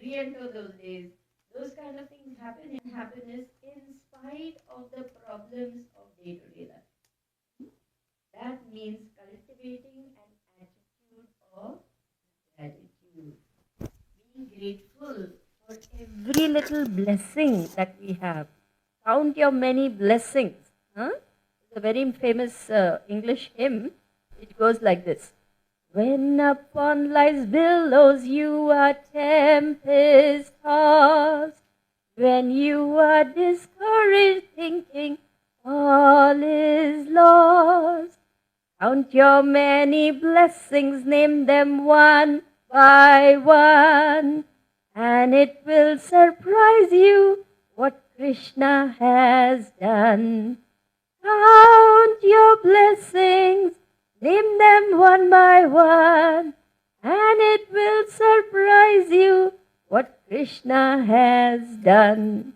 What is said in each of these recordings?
re-enter those days. Those kind of things happen in happiness in spite of the problems of day-to-day life. That means cultivating an attitude of gratitude, being grateful for every little blessing that we have. Count your many blessings. Huh? It's a very famous English hymn. It goes like this. When upon life's billows you are tempest tossed, when you are discouraged thinking all is lost, count your many blessings, name them one by one, and it will surprise you what Krishna has done. Count your blessings, name them one by one, and it will surprise you what Krishna has done.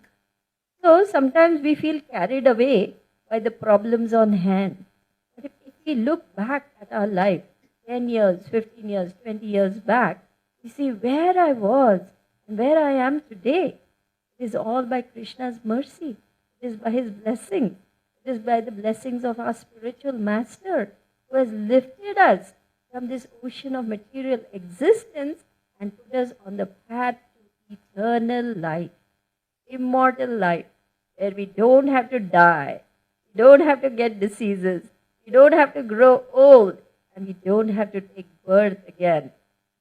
So sometimes we feel carried away by the problems on hand. But if we look back at our life, 10 years, 15 years, 20 years back, we see where I was and where I am today. It is all by Krishna's mercy. It is by his blessing. It is by the blessings of our spiritual master who has lifted us from this ocean of material existence and put us on the path to eternal life, immortal life, where we don't have to die, we don't have to get diseases, we don't have to grow old, and we don't have to take birth again.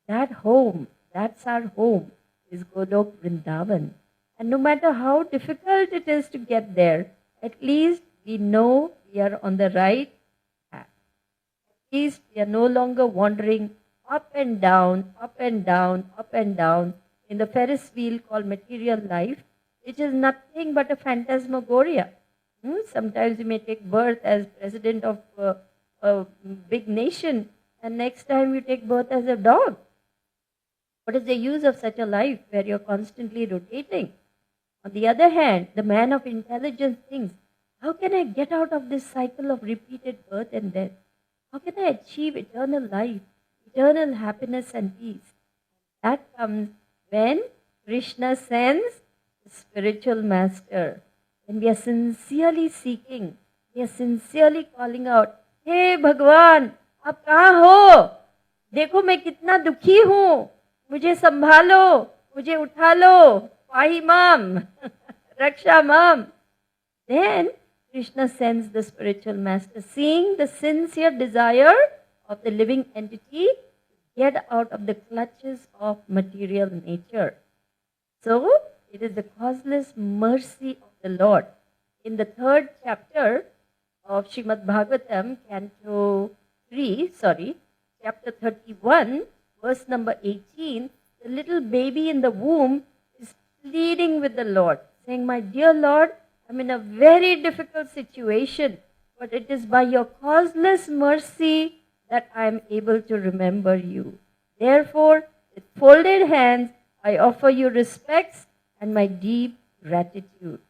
That home, that's our home, is Golok Vrindavan. And no matter how difficult it is to get there, at least we know we are on the right path. At least we are no longer wandering up and down, up and down, up and down in the Ferris wheel called material life, which is nothing but a phantasmagoria. Sometimes you may take birth as president of a big nation, and next time you take birth as a dog. What is the use of such a life where you're constantly rotating? On the other hand, the man of intelligence thinks, how can I get out of this cycle of repeated birth and death? How can I achieve eternal life, eternal happiness and peace? That comes when Krishna sends the spiritual master. When we are sincerely seeking, we are sincerely calling out, Hey Bhagwan, आप कहाँ हो? देखो मैं कितना दुखी हूँ. मुझे संभालो, मुझे उठा लो. Pahi mam, Raksha mam. Then Krishna sends the spiritual master, seeing the sincere desire of the living entity to get out of the clutches of material nature. So, it is the causeless mercy of the Lord. In the 3rd chapter of Srimad Bhagavatam, chapter 31, verse number 18, the little baby in the womb is pleading with the Lord, saying, My dear Lord, I'm in a very difficult situation, but it is by your causeless mercy that I am able to remember you. Therefore, with folded hands, I offer you respects and my deep gratitude.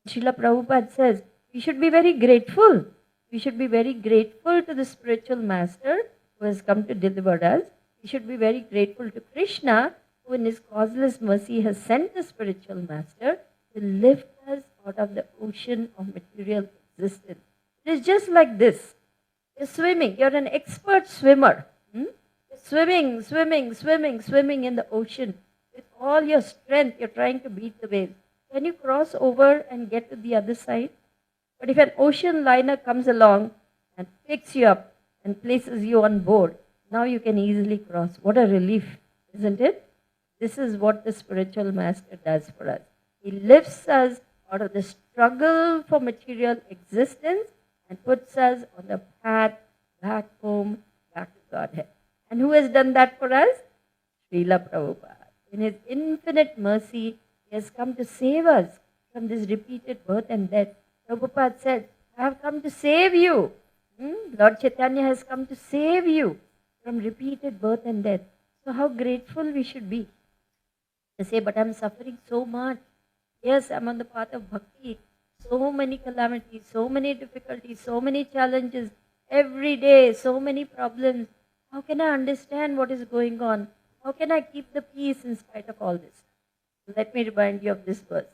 Srila Prabhupada says, we should be very grateful. We should be very grateful to the spiritual master who has come to deliver us. We should be very grateful to Krishna, who in his causeless mercy has sent the spiritual master to lift us out of the ocean of material existence. It is just like this. You're swimming. You're an expert swimmer. You're swimming in the ocean. With all your strength, you're trying to beat the waves. Can you cross over and get to the other side? But if an ocean liner comes along and picks you up and places you on board, now you can easily cross. What a relief, isn't it? This is what the spiritual master does for us. He lifts us out of the struggle for material existence and puts us on the path back home, back to Godhead. And who has done that for us? Srila Prabhupada. In his infinite mercy, he has come to save us from this repeated birth and death. Prabhupada said, I have come to save you. Lord Chaitanya has come to save you from repeated birth and death. So how grateful we should be. They say, but I'm suffering so much. Yes, I'm on the path of bhakti. So many calamities, so many difficulties, so many challenges. Every day, so many problems. How can I understand what is going on? How can I keep the peace in spite of all this? Let me remind you of this verse.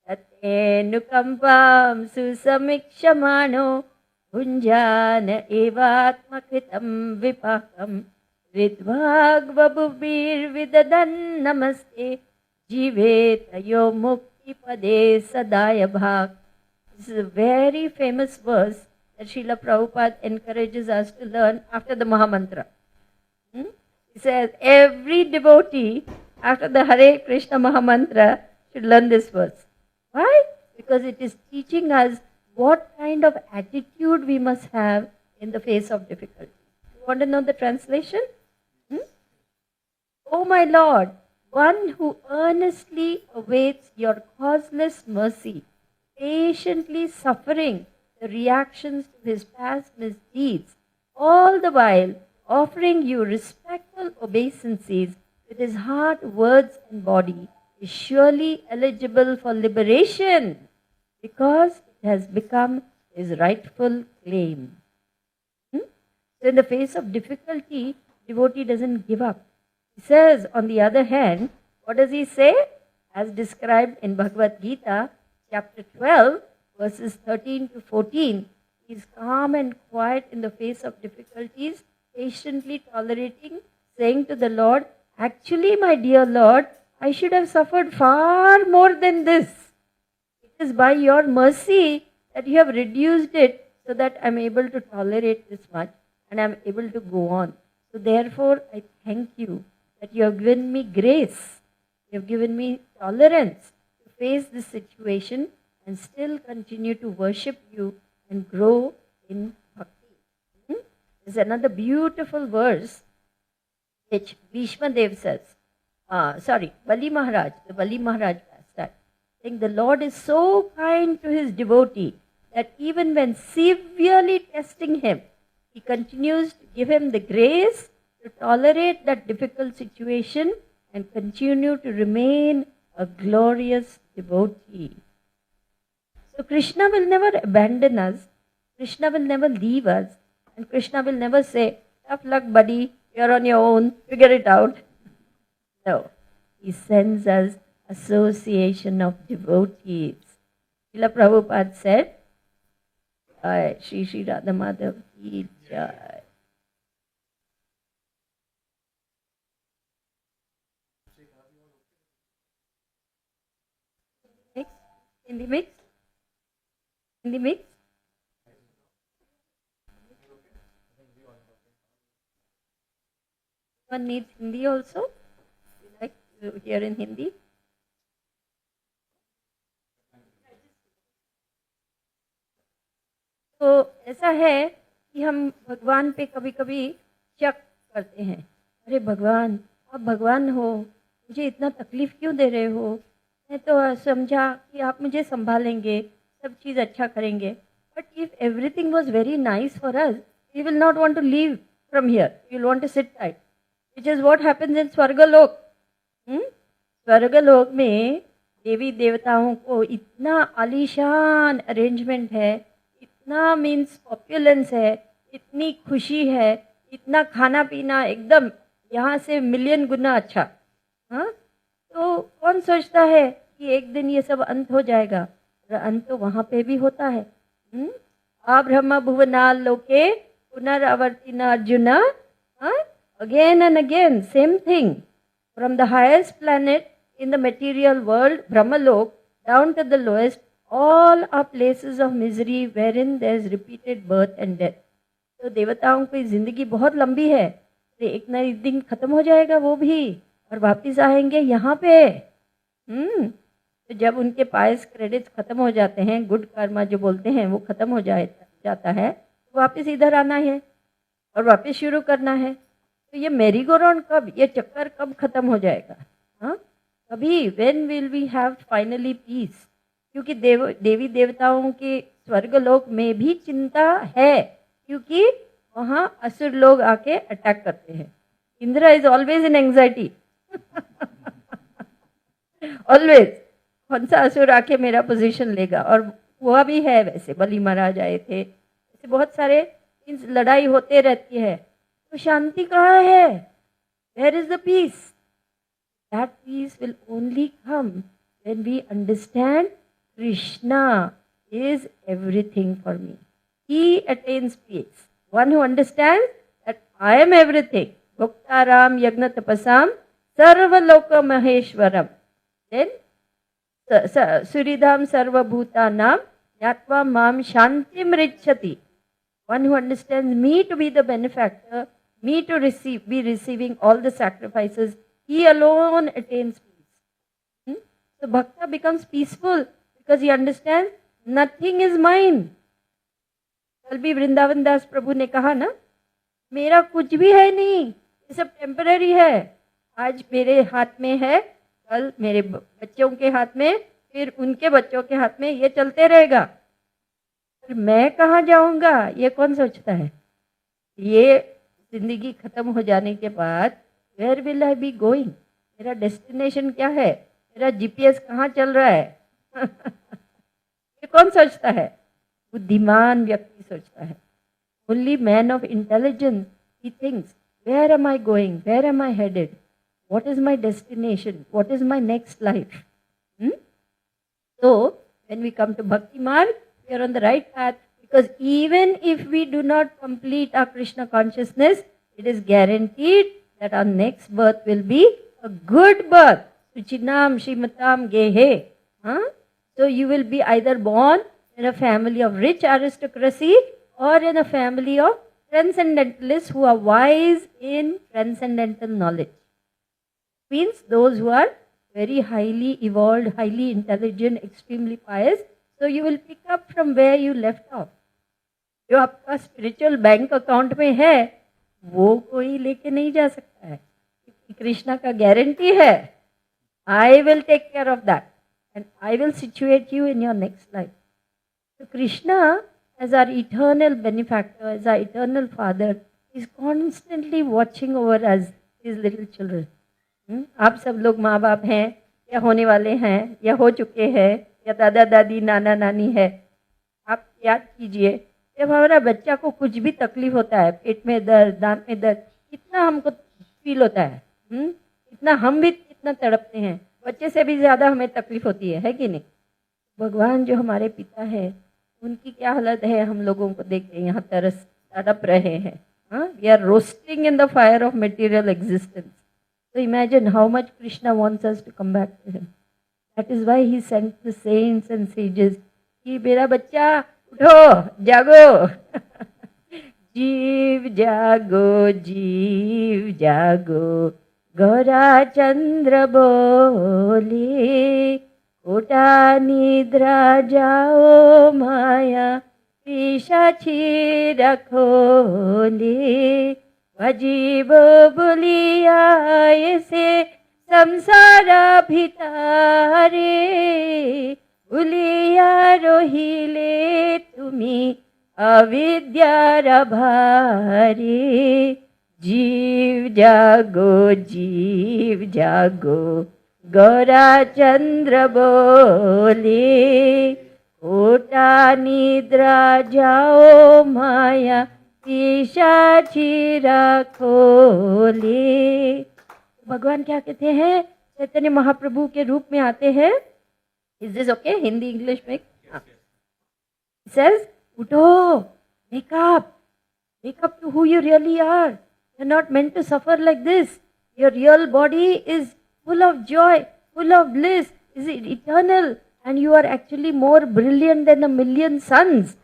Tatenukampam susamikshmano Punjana evatmakritam vipakam Vidvagvabhuvir vidadan namaste Jivetayo mukti pade sadaya bhak. This is a very famous verse that Srila Prabhupada encourages us to learn after the Mahamantra. He says every devotee after the Hare Krishna Mahamantra should learn this verse. Why? Because it is teaching us what kind of attitude we must have in the face of difficulty. You want to know the translation? Oh my Lord, one who earnestly awaits your causeless mercy, patiently suffering the reactions to his past misdeeds, all the while offering you respectful obeisances with his heart, words, and body, is surely eligible for liberation because it has become his rightful claim. So in the face of difficulty, devotee doesn't give up. He says, on the other hand, what does he say? As described in Bhagavad Gita, chapter 12, verses 13 to 14, he is calm and quiet in the face of difficulties, patiently tolerating, saying to the Lord, actually, my dear Lord, I should have suffered far more than this. It is by your mercy that you have reduced it so that I am able to tolerate this much and I am able to go on. So therefore, I thank you that you have given me grace. You have given me tolerance to face this situation and still continue to worship you and grow in bhakti. There's another beautiful verse which Bhishma Dev says. Bali Maharaj, the Bali Maharaj pastime, saying the Lord is so kind to his devotee that even when severely testing him, he continues to give him the grace to tolerate that difficult situation and continue to remain a glorious devotee. So Krishna will never abandon us, Krishna will never leave us, and Krishna will never say, tough luck buddy, you're on your own, figure it out. No, he sends us association of devotees. Srila Prabhupada said, Shri Shri Radha Madhav ki jai. Hindi mix? Hindi mix? One needs Hindi also? You like to hear in Hindi? तो ऐसा है कि हम भगवान पे कभी कभी शक करते हैं, अरे भगवान, आप भगवान हो, मुझे इतना तकलीफ क्यों दे रहे हो? मैं तो समझा कि आप मुझे संभालेंगे, सब चीज़ अच्छा करेंगे. But if everything was very nice for us, we will not want to leave from here, we will want to sit tight, which is what happens in स्वर्गलोक. स्वर्गलोक में देवी देवताओं को इतना आलीशान अरेंजमेंट है, इतना मीन्स पॉपुलेंस है, इतनी खुशी है, इतना खाना पीना एकदम यहाँ से मिलियन गुना अच्छा. तो कौन सोचता है कि एक दिन ये सब अंत हो जाएगा? और अंत तो वहाँ पे भी होता है. ब्रह्म भुवनाल लोके पुनरावर्तिना Arjun. Again and again, same thing. From the highest planet in the material world, Brahmalok, down to the lowest, all are places of misery wherein there is repeated birth and death. तो देवताओं की जिंदगी बहुत लंबी है, तो एक ना एक दिन खत्म हो जाएगा वो भी, और वापस आएंगे यहाँ पे. तो जब उनके पास क्रेडिट्स खत्म हो जाते हैं, गुड कर्मा जो बोलते हैं वो खत्म हो जाता है, तो वापस इधर आना है और वापस शुरू करना है. तो ये मेरी गो राउंड कब, ये चक्कर कब खत्म हो जाएगा? कभी when will we have finally peace? क्योंकि देवी देवताओं के स्वर्गलोक में भी चिंता है, क्योंकि वहाँ असुर लोग आके अटैक करते हैं. Indra is always in anxiety. Always, कौन सा असुर आके मेरा पोजीशन लेगा? और हुआ भी है, वैसे बलि महाराज आए थे, ऐसे बहुत सारे लड़ाई होते रहती है. तो शांति कहाँ है? Where is the peace? That peace will only come when we understand Krishna is everything for me. He attains peace. One who understands that I am everything. Bhuktaram yagna tapasam sarva loka maheshwaram. Then Suridham sarva bhutanam yatva mam shantim richati. One who understands me to be the benefactor, me to be receiving all the sacrifices, he alone attains peace. So bhakta becomes peaceful because he understands nothing is mine. कल भी वृंदावन दास प्रभु ने कहा ना, मेरा कुछ भी है नहीं, ये सब टेम्पररी है. आज मेरे हाथ में है, कल मेरे बच्चों के हाथ में, फिर उनके बच्चों के हाथ में, ये चलते रहेगा. फिर मैं कहाँ जाऊंगा, ये कौन सोचता है? ये जिंदगी खत्म हो जाने के बाद where will I be going? मेरा डेस्टिनेशन क्या है? मेरा जीपीएस कहाँ चल रहा है? ये कौन सोचता है? बुद्धिमान व्यक्ति सोचता है. Only man of intelligence he thinks, where am I going, where am I headed, what is my destination, what is my next life. So when we come to bhakti marg, we are on the right path, because even if we do not complete our Krishna consciousness, it is guaranteed that our next birth will be a good birth. Suchinam Shrimatam Gehe. So you will be either born in a family of rich aristocracy or in a family of transcendentalists who are wise in transcendental knowledge. Means those who are very highly evolved, highly intelligent, extremely pious. So you will pick up from where you left off. जो आपका spiritual bank account में है वो कोई लेके नहीं जा सकता है. कृष्णा का गारंटी है, I will take care of that and I will situate you in your next life. So Krishna, as our eternal benefactor, as our eternal father, is constantly watching over us, his little children. आप सब लोग माँ बाप हैं या होने वाले हैं या हो चुके हैं या दादा दादी नाना नानी है. आप याद कीजिए, जब हमारा बच्चा को कुछ भी तकलीफ होता है, पेट में दर्द, दांत में दर्द, कितना हमको फील होता है. इतना हम भी कितना तड़पते हैं. बच्चे से भी ज़्यादा हमें तकलीफ होती है कि नहीं? भगवान जो हमारे पिता है, उनकी क्या हालत है हम लोगों को देख के यहाँ तरस तड़प रहे हैं. We are roasting in the fire of material existence. So imagine how much Krishna wants us to come back to him. That is why he sent the saints and sages. कि मेरा बच्चा उठो, जागो. जीव जागो, गौरा चंद्र बोले, कोटा निद्रा जाओ माया, पिशाची रखोले. अजीब बोलिया ऐसे संसारा भितारे, भूलिया रोहिले तुम्ही अविद्यार भारे. जीव जागो, गौरा चंद्र बोले, खोटा निद्रा जाओ माया, पिशाची रखोले. भगवान क्या कहते हैं? चैतन्य महाप्रभु के रूप में आते हैं. Is this okay? Hindi English में says, उठो, wake up to who you really are. You're not meant to suffer like this. Your real body is full of joy, full of bliss, is eternal, and you are actually more brilliant than a million suns.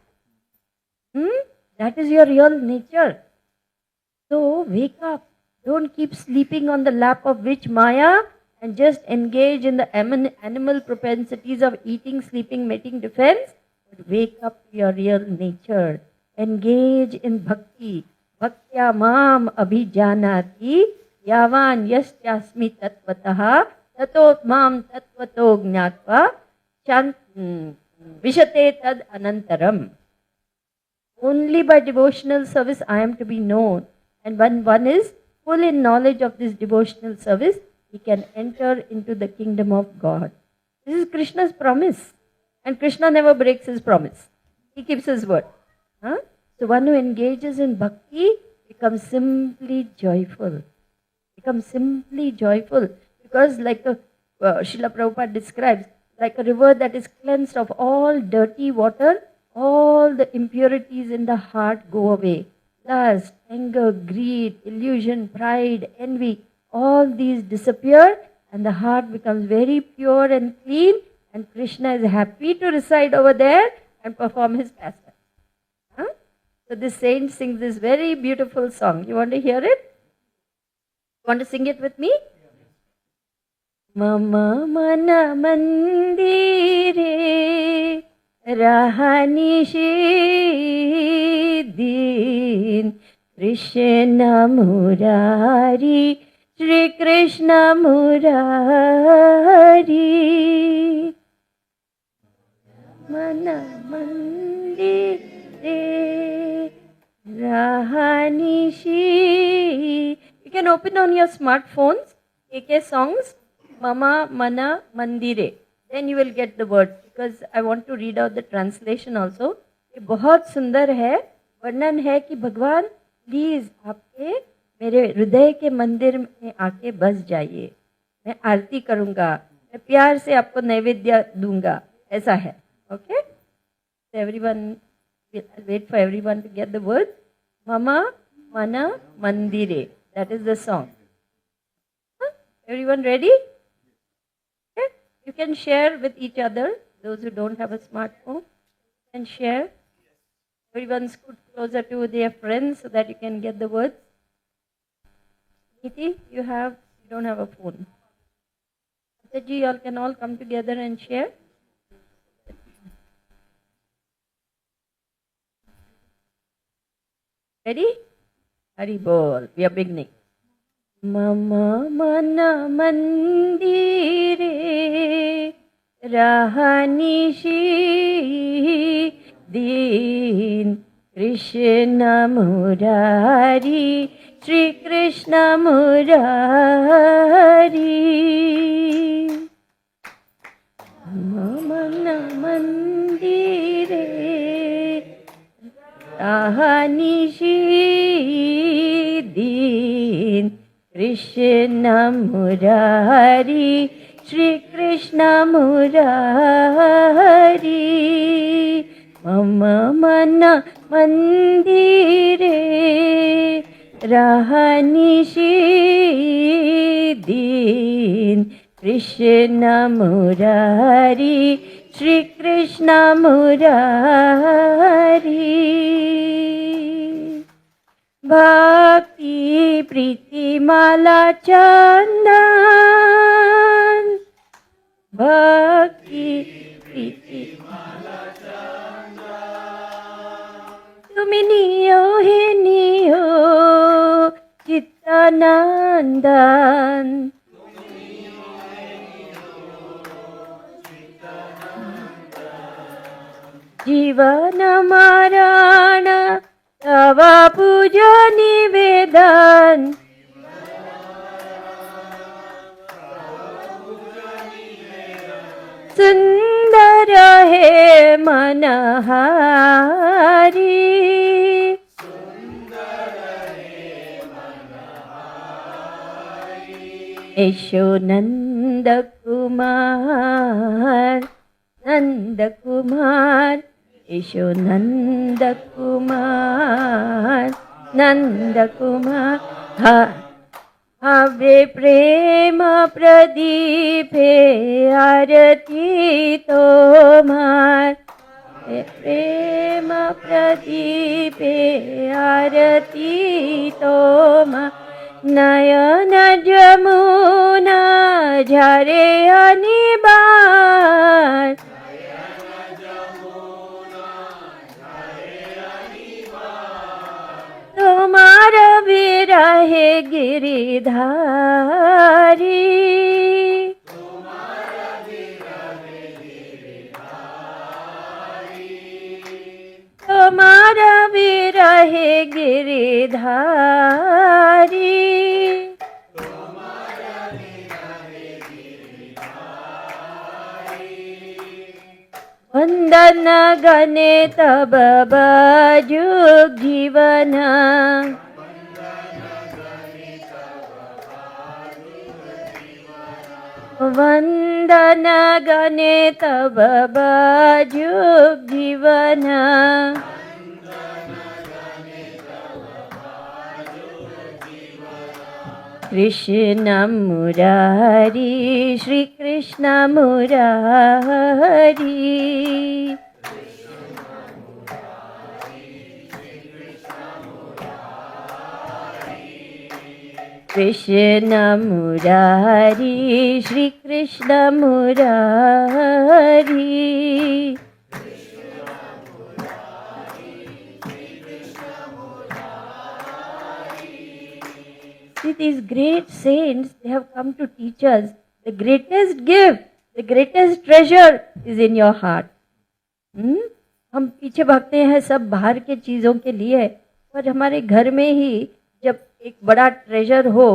That is your real nature. So wake up. Don't keep sleeping on the lap of witch Maya and just engage in the animal propensities of eating, sleeping, mating, defense. But wake up to your real nature. Engage in bhakti. Bhaktya mam abhijanati yavan yasyasmi tattvataha tatot mam tattvato gnatva vishate tad anantaram. Only by devotional service I am to be known. And when one is full in knowledge of this devotional service, he can enter into the kingdom of God. This is Krishna's promise. And Krishna never breaks his promise. He keeps his word. So one who engages in bhakti becomes simply joyful. become simply joyful, because like Srila Prabhupada describes, like a river that is cleansed of all dirty water, all the impurities in the heart go away. Lust, anger, greed, illusion, pride, envy, all these disappear and the heart becomes very pure and clean, and Krishna is happy to reside over there and perform his pastime. Huh? So this saint sings this very beautiful song. You want to hear it? Want to sing it with me? Mama mana mandire rahani din Krishna Murari, Shri Krishna Murari. Mana mandire rahani. You can open on your smartphones, KK songs, Mama Mana Mandire. Then you will get the words, because I want to read out the translation also. ये बहुत सुंदर है, वर्णन है कि भगवान please आपके मेरे हृदय के मंदिर में आके बस जाइए, मैं आरती करूंगा, मैं प्यार से आपको नैवेद्य दूंगा, ऐसा है. Okay, everyone, wait for everyone to get the word. ममा mana mandire, that is the song. Everyone ready? Okay. You can share with each other. Those who don't have a smartphone can share. Everyone scoot closer to their friends so that you can get the words. Niti, you don't have a phone. Ji, you all can all come together and share. Ready? Hari Bol. We are beginning. Mama mana mandire rahani din Krishna Murari, Shri Krishna Murari. Mama mana mandire rahani din Krishna Murari, Shri Krishna Murari. Mama mana mandire rahani din Krishna Murari, Shri Krishna Murari. Bhakti Priti Mala Chandan, Bhakti Priti Mala Chandan, Tumi niyo he niyo Chittanandan, Jivana Marana Tava Puja Nivedan, Sundara He Manahari, Esho Nanda Kumar, Nanda Kumar, Esho Nanda Kumar, Nanda Kumar. Have prema pradipe arati tomar, prema pradipe arati tomar, nayana jamuna jhare anibar, तुम्हारा विरहे गिरिधारी, तुम्हारा विरहे गिरिधारी. वंदन गने तब बाजुग जीवना, वंदन गणे तब बाजुग जीवन Krishna Murari Shri Krishna Murari Krishna Murari Shri Krishna Murari See, these great saints, they have come to teach us the greatest gift, the greatest treasure is in your heart. हम पीछे भागते हैं सब बाहर के चीज़ों के लिए, पर हमारे घर में ही जब एक बड़ा ट्रेजर हो,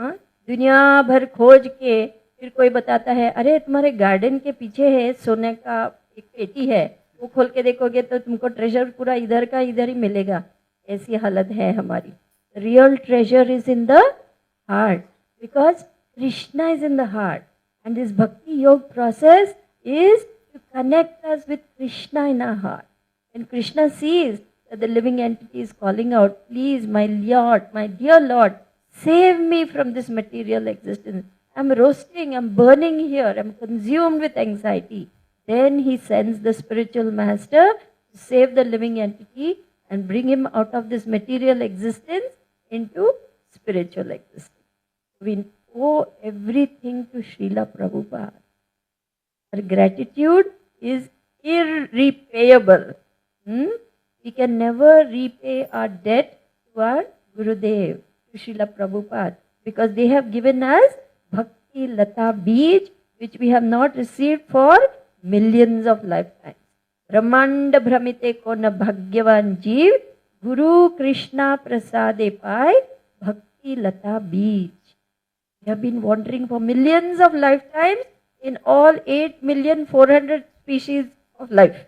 दुनिया भर खोज के फिर कोई बताता है अरे तुम्हारे गार्डन के पीछे है सोने का एक पेटी है, वो खोल के देखोगे तो तुमको ट्रेजर पूरा इधर का इधर ही मिलेगा। ऐसी हालत है हमारी। Real treasure is in the heart because Krishna is in the heart, and this Bhakti Yoga process is to connect us with Krishna in our heart. And Krishna sees that the living entity is calling out, please my Lord, my dear Lord, save me from this material existence. I'm roasting, I'm burning here, I'm consumed with anxiety. Then he sends the spiritual master to save the living entity and bring him out of this material existence into spiritual existence. We owe everything to Srila Prabhupada. Our gratitude is irrepayable. We can never repay our debt to our Gurudev, to Srila Prabhupada, because they have given us Bhakti Lata Beej, which we have not received for millions of lifetimes. Brahmanda Brahmite ko na bhagyavan jeev, Guru Krishna Prasade Pai Bhakti Lata Beej. We have been wandering for millions of lifetimes in all 8,400,000 species of life.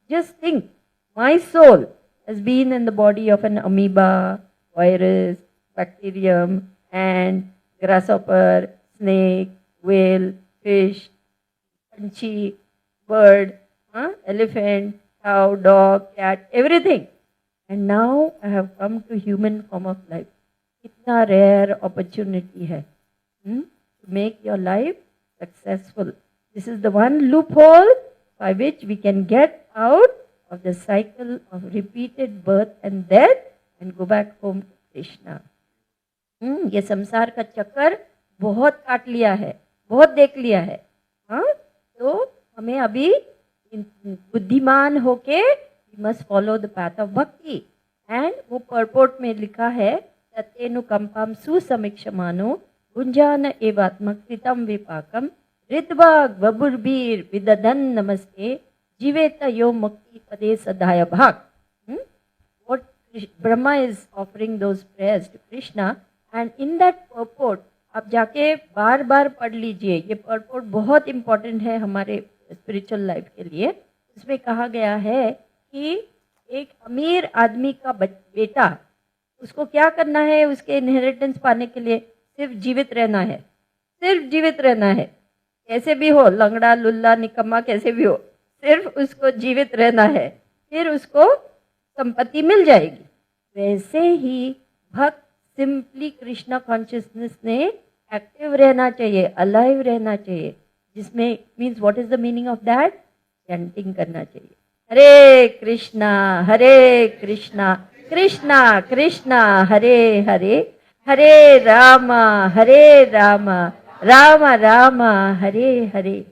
Just think, my soul has been in the body of an amoeba, virus, bacterium, ant, grasshopper, snake, whale, fish, panchi, bird, elephant, cow, dog, cat, everything. And now I have come to human form of life. Kitna rare opportunity hai to make your life successful. This is the one loophole by which we can get out of the cycle of repeated birth and death and go back home to Krishna. ये संसार का चक्कर बहुत काट लिया है, बहुत देख लिया है। तो हमें अभी बुद्धिमान होके we must follow the path of bhakti. And वो purport में लिखा है तत्तेनु कंपम सुसमीक्षमानो गुंजान एवात्मक कृतम विपाकम ऋतवाग बबुर्बीर विदधन नमस्ते जीवेत यो मुक्ति पदे सदाय भाग. What Brahma is offering those prayers to Krishna, and in that purport आप जाके बार बार पढ़ लीजिए. ये purport बहुत important है हमारे स्पिरिचुअल लाइफ के लिए. इसमें कहा गया है कि एक अमीर आदमी का बेटा, उसको क्या करना है उसके इनहेरिटेंस पाने के लिए? सिर्फ जीवित रहना है, सिर्फ जीवित रहना है. कैसे भी हो, लंगड़ा लुल्ला निकम्मा कैसे भी हो, सिर्फ उसको जीवित रहना है, फिर उसको संपत्ति मिल जाएगी. वैसे ही भक्त सिंपली कृष्णा कॉन्शियसनेस ने एक्टिव रहना चाहिए, अलाइव रहना चाहिए. जिसमें means what is the meaning of that? Chanting करना चाहिए. हरे कृष्णा कृष्णा कृष्णा हरे हरे, हरे राम राम राम हरे हरे.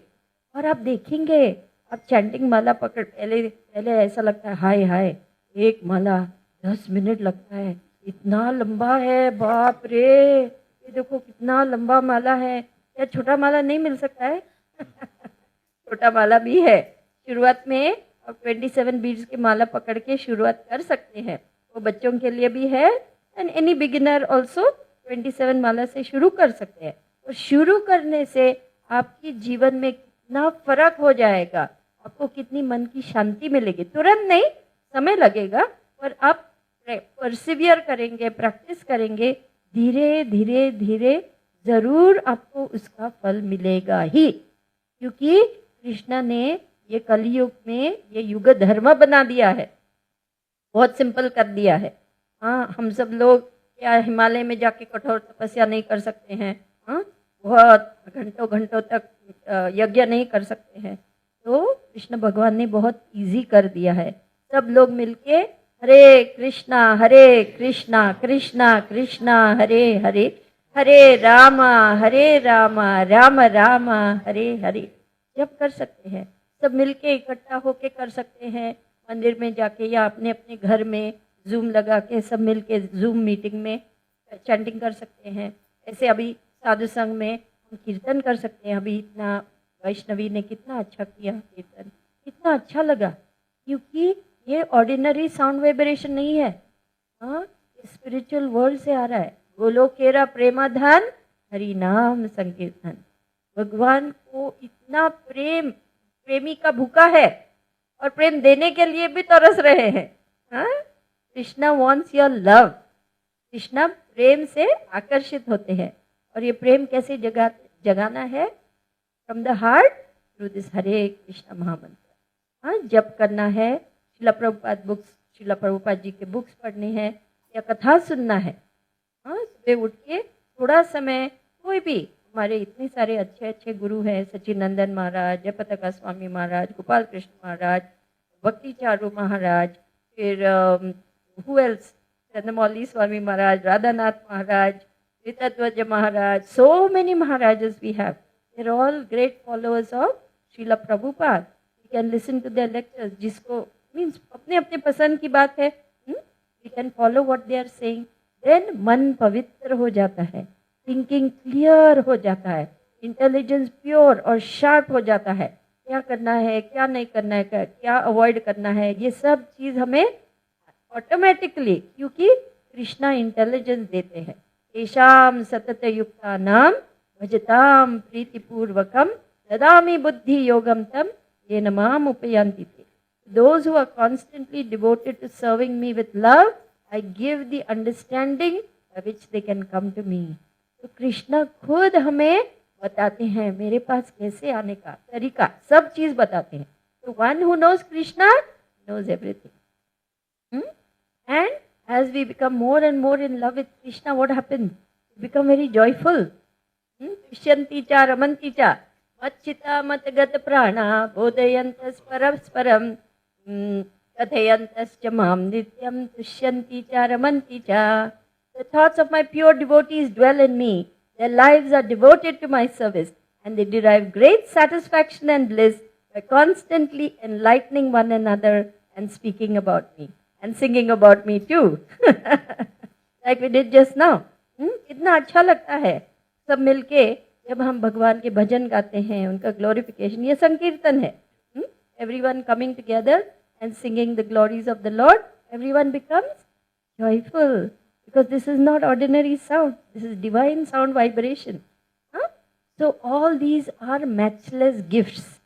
और आप देखेंगे, आप चैंटिंग माला पकड़, पहले ऐसा लगता है हाय हाय एक माला 10 मिनट लगता है, इतना लंबा है, बाप रे, ये देखो कितना लंबा माला है. क्या छोटा माला नहीं मिल सकता है? छोटा माला भी है. शुरुआत में आप 27 बीड्स की माला पकड़ के शुरुआत कर सकते हैं. वो बच्चों के लिए भी है, एंड एनी बिगिनर ऑल्सो 27 माला से शुरू कर सकते हैं. और शुरू करने से आपकी जीवन में कितना फर्क हो जाएगा, आपको कितनी मन की शांति मिलेगी. तुरंत नहीं, समय लगेगा, पर आप परसिवियर करेंगे, प्रैक्टिस करेंगे, धीरे धीरे धीरे जरूर आपको उसका फल मिलेगा ही, क्योंकि कृष्ण ने ये कलयुग में ये युग धर्म बना दिया है, बहुत सिंपल कर दिया है। हाँ, हम सब लोग क्या हिमालय में जाके कठोर तपस्या नहीं कर सकते हैं? हाँ, बहुत घंटों घंटों तक यज्ञ नहीं कर सकते हैं। तो कृष्ण भगवान ने बहुत इजी कर दिया है। सब लोग मिलके हरे कृष्णा कृष्णा कृष्णा हरे हरे, हरे राम राम राम हरे हरे जब कर सकते हैं। सब मिलके इकट्ठा होके कर सकते हैं, मंदिर में जाके या अपने अपने घर में जूम लगा के सब मिलके जूम मीटिंग में चैंटिंग कर सकते हैं। ऐसे अभी साधु संघ में हम कीर्तन कर सकते हैं। अभी इतना वैष्णवी ने कितना अच्छा किया कीर्तन, कितना अच्छा लगा, क्योंकि ये ऑर्डिनरी साउंड वाइब्रेशन नहीं है। हाँ, स्पिरिचुअल वर्ल्ड से आ रहा है। गोलोकेरा प्रेमाधान हरि नाम संकीर्तन। भगवान को इतना प्रेम, प्रेमी का भूखा है और प्रेम देने के लिए भी तरस रहे हैं। हाँ, Krishna wants your love. Krishna प्रेम से आकर्षित होते हैं, और ये प्रेम कैसे जगाना है? From the heart through this Hare Krishna महामंत्र। हाँ, जप करना है, शिला प्रभुपाद बुक्स, शिला प्रभुपाद जी के बुक्स पढ़ने हैं या कथा सुनना है। हाँ, सुबह उठ के थोड़ा समय, कोई भी हमारे इतने सारे अच्छे अच्छे गुरु हैं, सचिनंदन महाराज, जयपताका स्वामी महाराज, गोपाल कृष्ण महाराज, भक्ति चारू महाराज, फिर who else, Chandramauli Swami Maharaj, Radhanath Maharaj, Tritattvaja Maharaj, so many Maharajas we have. They're all great followers of Srila Prabhupada. You can listen to their lectures. जिसको means अपने अपने पसंद की बात है, we can follow what they are saying. Then मन पवित्र हो जाता है, थिंकिंग क्लियर हो जाता है, इंटेलिजेंस प्योर और शार्प हो जाता है। क्या करना है, क्या नहीं करना है, क्या अवॉइड करना है, ये सब चीज़ हमें ऑटोमेटिकली, क्योंकि कृष्णा इंटेलिजेंस देते हैं। येषाम सतत युक्ता नाम भजताम प्रीतिपूर्वकम ददामि बुद्धि योगम तम येन माम उपयांति ते। Those who are constantly devoted to serving me with love, I give the understanding by which they can come to me. तो कृष्णा खुद हमें बताते हैं मेरे पास कैसे आने का तरीका, सब चीज बताते हैं। तो one who knows Krishna knows everything. And as we become more and more in love with Krishna, what happens? We become very joyful. Tushyanti cha ramanti cha machita matgat prana bodhayantas parasparam kathayantas cha mam nityam tushyanti cha ramanti cha. The thoughts of my pure devotees dwell in me. Their lives are devoted to my service, and they derive great satisfaction and bliss by constantly enlightening one another and speaking about me. And singing about me too, like we did just now. कितना अच्छा लगता है सब मिलके जब हम भगवान के भजन गाते हैं, उनका ग्लोरिफिकेशन, ये संकीर्तन है। Everyone coming together and singing the glories of the Lord, everyone becomes joyful, because this is not ordinary sound, this is divine sound vibration. So all these are matchless gifts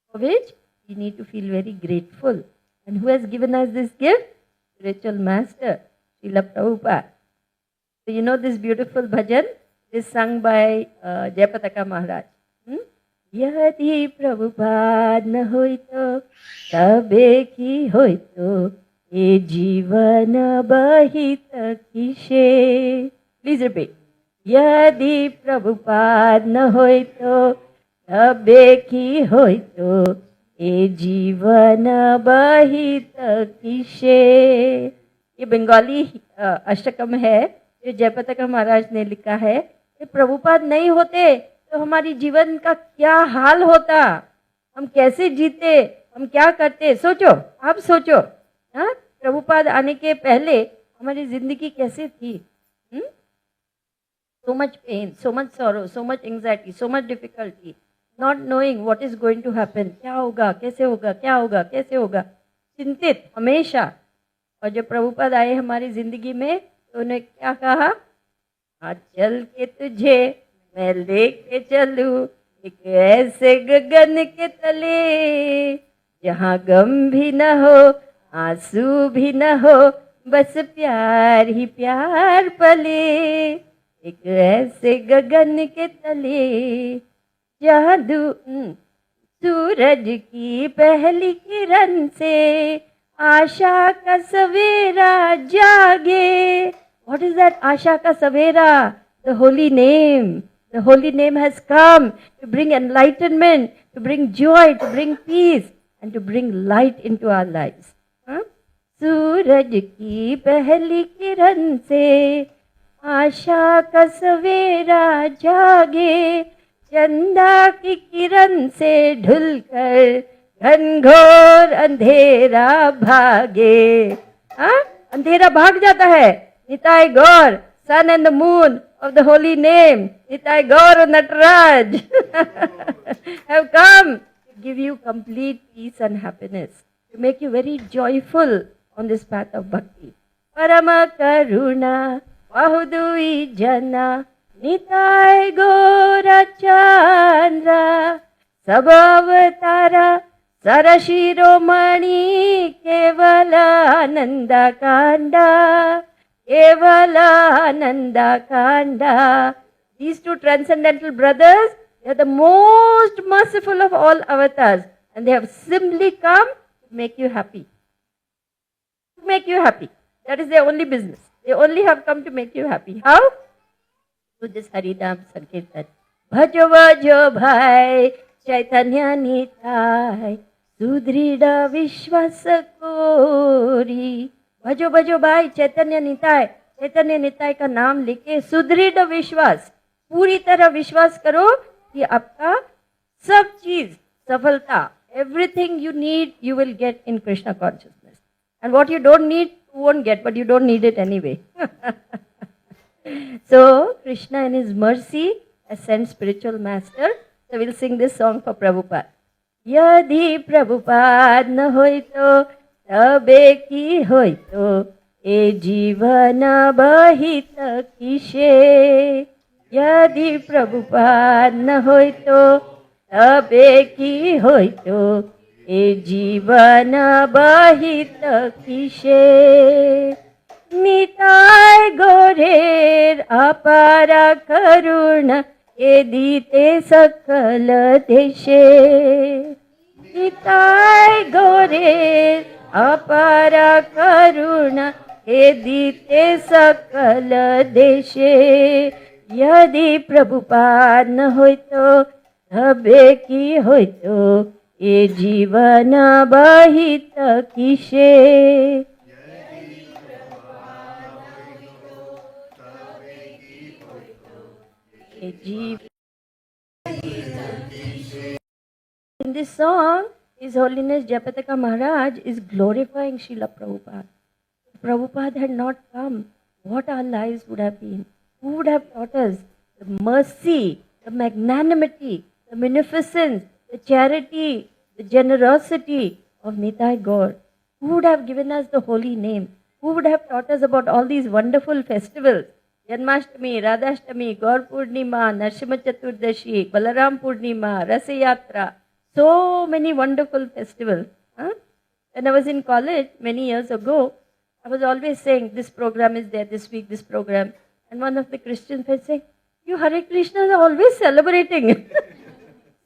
for which we need to feel very grateful. And who has given us this gift? Spiritual Master, Srila Prabhupada. So you know this beautiful bhajan is sung by Jayapataka Maharaj. Yadi Prabhupada na hoi to tabe ki hoi to ye jivana bahita kishe. Please repeat. Yadi Prabhupada na hoi to tabe ki hoi to ये जीवन बहित किसे। ये बंगाली अष्टकम है जो जयपताका महाराज ने लिखा है। ये प्रभुपाद नहीं होते तो हमारी जीवन का क्या हाल होता, हम कैसे जीते, हम क्या करते। सोचो, आप सोचो, हाँ, प्रभुपाद आने के पहले हमारी जिंदगी कैसे थी? So much pain, so much sorrow, so much anxiety, so much difficulty. Not knowing what is going to happen, क्या होगा, कैसे होगा, क्या होगा, कैसे होगा, चिंतित हमेशा। और जब प्रभुपाद आए हमारी जिंदगी में तो उन्हें क्या कहा? आज चल के तुझे मैं लेके चलूं एक ऐसे गगन के तले जहाँ गम भी न हो, आंसू भी न हो, बस प्यार ही प्यार पले। एक ऐसे गगन के तले जहाँ सूरज की पहली किरण से आशा का सवेरा जागे. What is that आशा का सवेरा? The holy name. The holy name has come to bring enlightenment, to bring joy, to bring peace, and to bring light into our lives. सूरज की पहली किरण से आशा का सवेरा जागे, चंदा की किरण से ढुलकर घनघोर अंधेरा भागे. अंधेरा भाग जाता है. निताय गौर, sun and the moon of the holy name, Nitai Gaur Nataraj, have come to give you complete peace and happiness, to make you very joyful on this path of bhakti. Parama Karuna Bahudui Jana Nitai Gaura Chandra Sabhavatara Sarashiromani Kevala Ananda Kanda Kevalananda Kanda. These two transcendental brothers, they are the most merciful of all avatars, and they have simply come to make you happy. To make you happy. That is their only business. They only have come to make you happy. How? To this Harinam Sankirtan. Bhajo Bhajo Bhai Chaitanya Nitai Sudrida Vishwasa Kori. भजो भजो भाई चैतन्य निताय का नाम लेके सुदृढ़ विश्वास, पूरी तरह विश्वास करो कि आपका सब चीज सफलता, everything you need you will get in Krishna consciousness, and what you don't need you won't get, but you don't need it anyway. So Krishna in his mercy has sent spiritual master. So we'll sing this song for Prabhupada. Yadi Prabhupada na hoy to तबे की होय तो ए जीवन बहित किसे. यदि प्रभुपाद न होय तो तबे की होय तो ए जीवन बहित किसे. निताय गोरेर अपार करुण ए दीते सकल देशे. निताय गोरेर अपार करुण हे दीते सकल देशे. यदि प्रभुपाद न होय तो तबे की होय तो ये जीवन बहित किसे. In this song, His Holiness Jayapataka Maharaj is glorifying Srila Prabhupada. If Prabhupada had not come, what our lives would have been? Who would have taught us the mercy, the magnanimity, the munificence, the charity, the generosity of Nitai Gaur? Who would have given us the holy name? Who would have taught us about all these wonderful festivals? Janmashtami, Radhashtami, Gaur Purnima, Narsimha Chaturdashi, Balaram Purnima, Rasa Yatra. So many wonderful festivals. When I was in college many years ago, I was always saying, this program is there this week, this program. And one of the Christians was saying, you Hare Krishnas are always celebrating.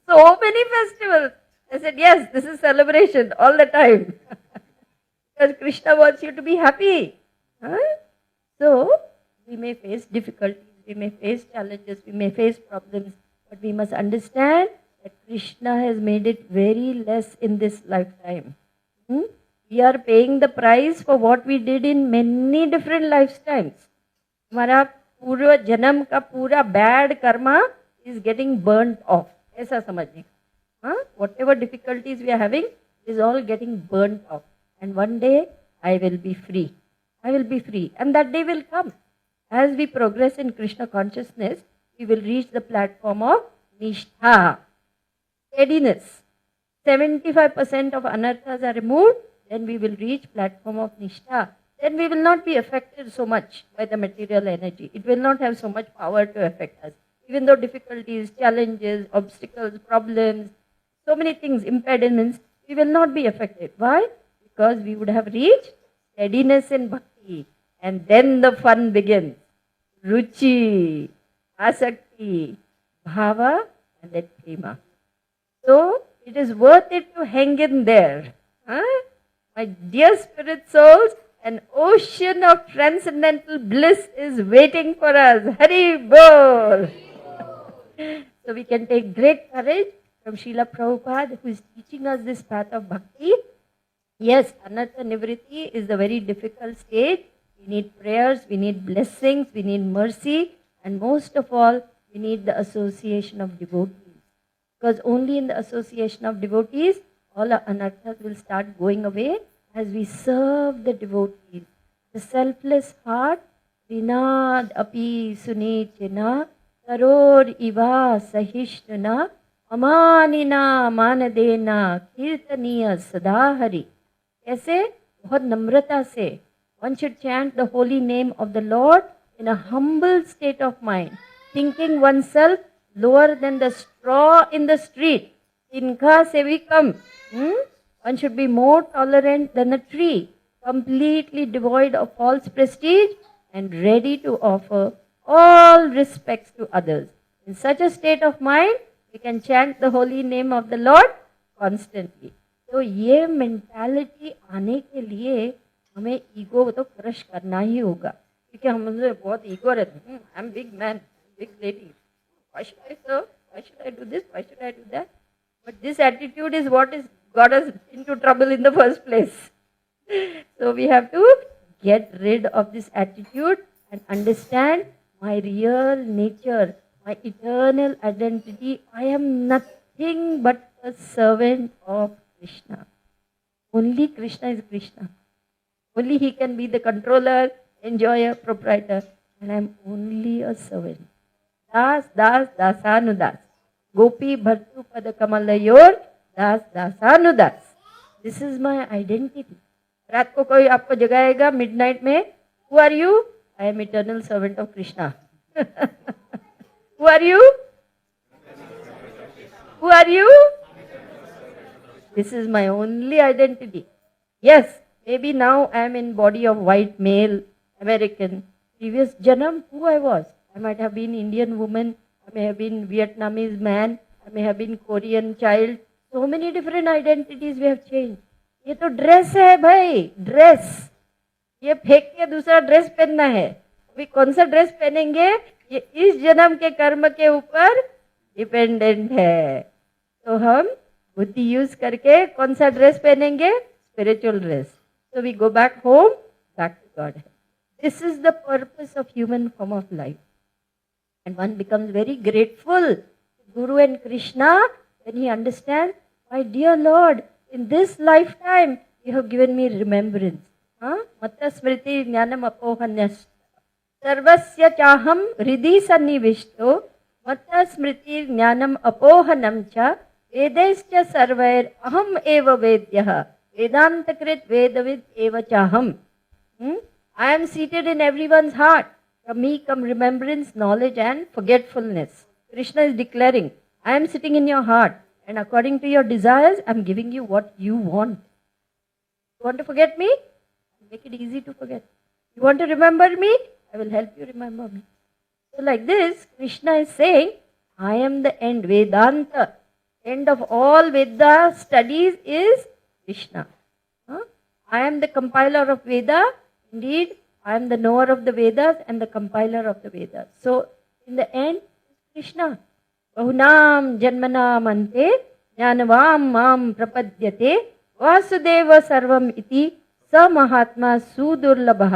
So many festivals. I said, yes, this is celebration all the time. Because Krishna wants you to be happy. So, we may face difficulties, we may face challenges, we may face problems, but we must understand that Krishna has made it very less in this lifetime. We are paying the price for what we did in many different lifetimes. हमारा पूर्व जन्म का पूरा bad karma is getting burnt off. ऐसा समझिए. Whatever difficulties we are having is all getting burnt off. And one day I will be free. I will be free. And that day will come. As we progress in Krishna consciousness, we will reach the platform of Nishtha. Steadiness. 75% of anarthas are removed, then we will reach platform of Nishtha. Then we will not be affected so much by the material energy. It will not have so much power to affect us. Even though difficulties, challenges, obstacles, problems, so many things, impediments, we will not be affected. Why? Because we would have reached steadiness in bhakti. And then the fun begins. ruchi, asakti, bhava, and then prema. So it is worth it to hang in there. Huh? My dear spirit souls, an ocean of transcendental bliss is waiting for us. Hari Bol! So we can take great courage from Srila Prabhupada, who is teaching us this path of bhakti. Yes, Anartha Nivritti is the very difficult stage. We need prayers, we need blessings, we need mercy, and most of all, we need the association of devotees. Because only in the association of devotees, all our anarthas will start going away as we serve the devotees. The selfless heart, Rinad api sunichena, Karor iva sahishnuna, Amanina manadena, Kirtaniya sadahari. ऐसे बहुत नम्रता से one should chant the holy name of the Lord in a humble state of mind, thinking oneself lower than the straw in the street. Tinka se we come. One should be more tolerant than a tree, completely devoid of false prestige and ready to offer all respects to others. In such a state of mind, we can chant the holy name of the Lord constantly. तो ये mentality आने के लिए हमें ego तो crush करना ही होगा, क्योंकि हम बहुत ईगो रहते हैं. I am big man, big lady, why should I serve, why should I do this, why should I do that. But this attitude is what is got us into trouble in the first place. So we have to get rid of this attitude and understand my real nature, my eternal identity. I am nothing but a servant of Krishna. Only Krishna is Krishna. Only He can be the controller, enjoyer, proprietor, and I am only a servant. Das, das, dasanudas. Gopi bhartu pada kamalayor. दास दासानुदास. This is my identity. रात को कोई आपको जगाएगा midnight में, who are you? I am eternal servant of Krishna. Who are you? Who are you? This is my only identity. Yes, may be now I am in body of white male American. Previous जन्म who I was. I might have been Indian woman, I may have been Vietnamese man, I may have been Korean child. So many different identities we have changed. ये तो dress है भाई, dress. ये फेंक के दूसरा dress पहनना है. अभी कौन सा ड्रेस पहनेंगे ये इस जन्म के कर्म के ऊपर डिपेंडेंट है. तो हम बुद्धि यूज करके कौन सा ड्रेस पहनेंगे? Spiritual dress. So we go back home, back to God. This is the purpose of human form of life. And one becomes very grateful to Guru and Krishna when he understands, my dear Lord, in this lifetime you have given me remembrance. Matta smriti jnanam apohanyas. Sarvasya chaham hridhi sannivishto. Matta smriti jnanam apohanam cha. Vedescha sarvair aham eva vedyah. Vedantakrit vedavid eva chaham. I am seated in everyone's heart. From me come remembrance, knowledge and forgetfulness. Krishna is declaring, I am sitting in your heart, and according to your desires, I am giving you what you want. You want to forget me? Make it easy to forget. You want to remember me? I will help you remember me. So like this, Krishna is saying, I am the end. Vedanta, end of all Veda studies is Krishna. I am the compiler of Veda. Indeed, I am the knower of the Vedas and the compiler of the Vedas. So in the end, Krishna. बहुनाम जन्मनाम अन्ते ज्ञानवाम माम प्रपद्यते वासुदेव सर्वम इति स महात्मा सुदुर्लभः.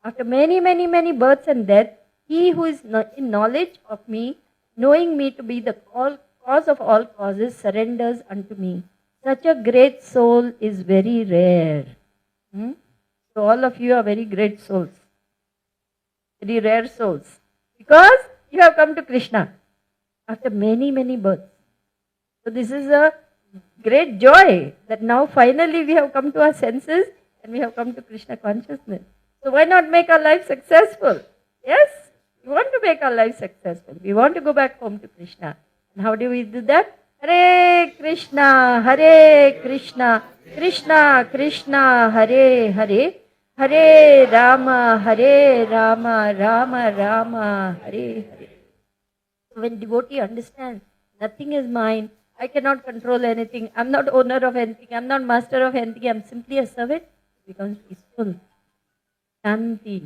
After many births and deaths, he who is in knowledge of me, knowing me to be the cause of all causes, surrenders unto me. Such a great soul is very rare. So all of you are very great souls, very rare souls, because you have come to Krishna after many births. So this is a great joy that now finally we have come to our senses and we have come to Krishna consciousness. So why not make our life successful? Yes, we want to make our life successful. We want to go back home to Krishna. And how do we do that? Hare Krishna, Krishna Krishna, Hare Hare, Hare Rama, Rama Rama, Hare Hare. When devotee understands nothing is mine, I cannot control anything, I'm not owner of anything, I'm not master of anything, I'm simply a servant, it becomes peaceful. शांति,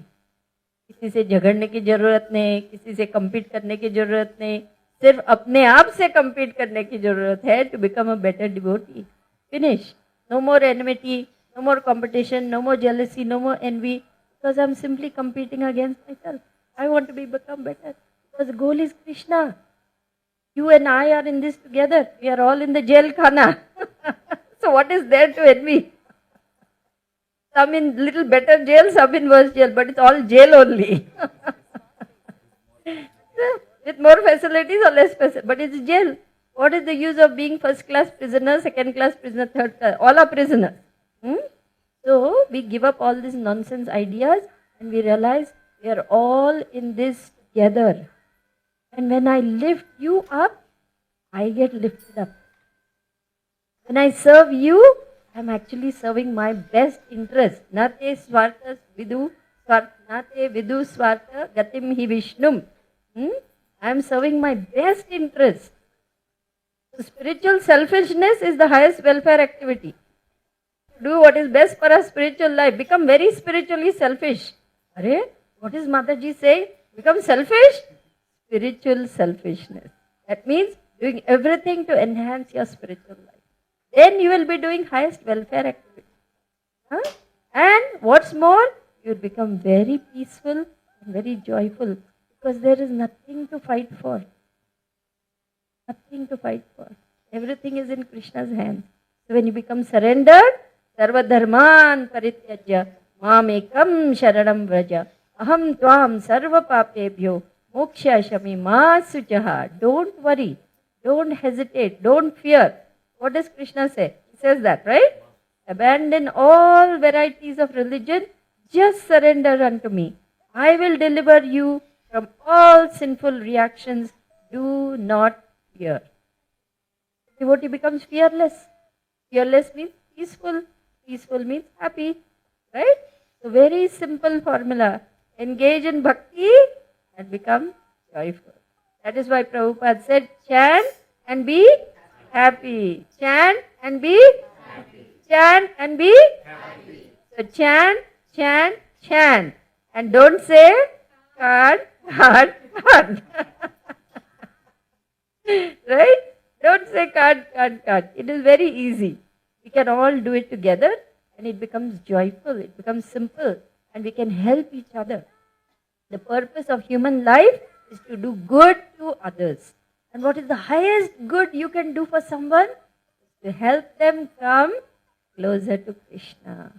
किसी से झगड़ने की जरूरत नहीं, किसी से compete करने की जरूरत नहीं, सिर्फ अपने आप से compete करने की जरूरत है to become a better devotee. Finish. No more enmity, no more competition, no more jealousy, no more envy, because I'm simply competing against myself. I want to become better. Because the goal is Krishna. You and I are in this together. We are all in the jail khana. So what is there to envy? Some in little better jail, some in worse jail, but it's all jail only. With more facilities or less facilities, but it's jail. What is the use of being first class prisoner, second class prisoner, third class? All are prisoners. So we give up all these nonsense ideas and we realize we are all in this together. And when I lift you up, I get lifted up. When I serve you, I'm actually serving my best interest. Nate swarta vidu swarta gatim hi vishnum. I'm serving my best interest. So spiritual selfishness is the highest welfare activity. Do what is best for our spiritual life. Become very spiritually selfish. Arey, what is Mataji saying? Become selfish? Spiritual selfishness. That means doing everything to enhance your spiritual life. Then you will be doing highest welfare activity. And what's more, you will become very peaceful and very joyful because there is nothing to fight for. Nothing to fight for. Everything is in Krishna's hands. So when you become surrendered, Sarva dharman parityajya mamekam sharanam vraja aham tvam sarva papebhyo moksha shami ma suchaha. Don't worry, don't hesitate, don't fear. What does Krishna say? He says that, right? Abandon all varieties of religion, just surrender unto me. I will deliver you from all sinful reactions. Do not fear. Devotee becomes fearless. Fearless means peaceful. Peaceful means happy. Right? So very simple formula. Engage in bhakti and become joyful. That is why Prabhupada said, chant and be happy. Chant and be happy. Chant and be happy. So chant, chant, chant. And don't say card, card, card. Right? Don't say card, card, card. It is very easy. We can all do it together and it becomes joyful, it becomes simple, and we can help each other. The purpose of human life is to do good to others. And what is the highest good you can do for someone? To help them come closer to Krishna.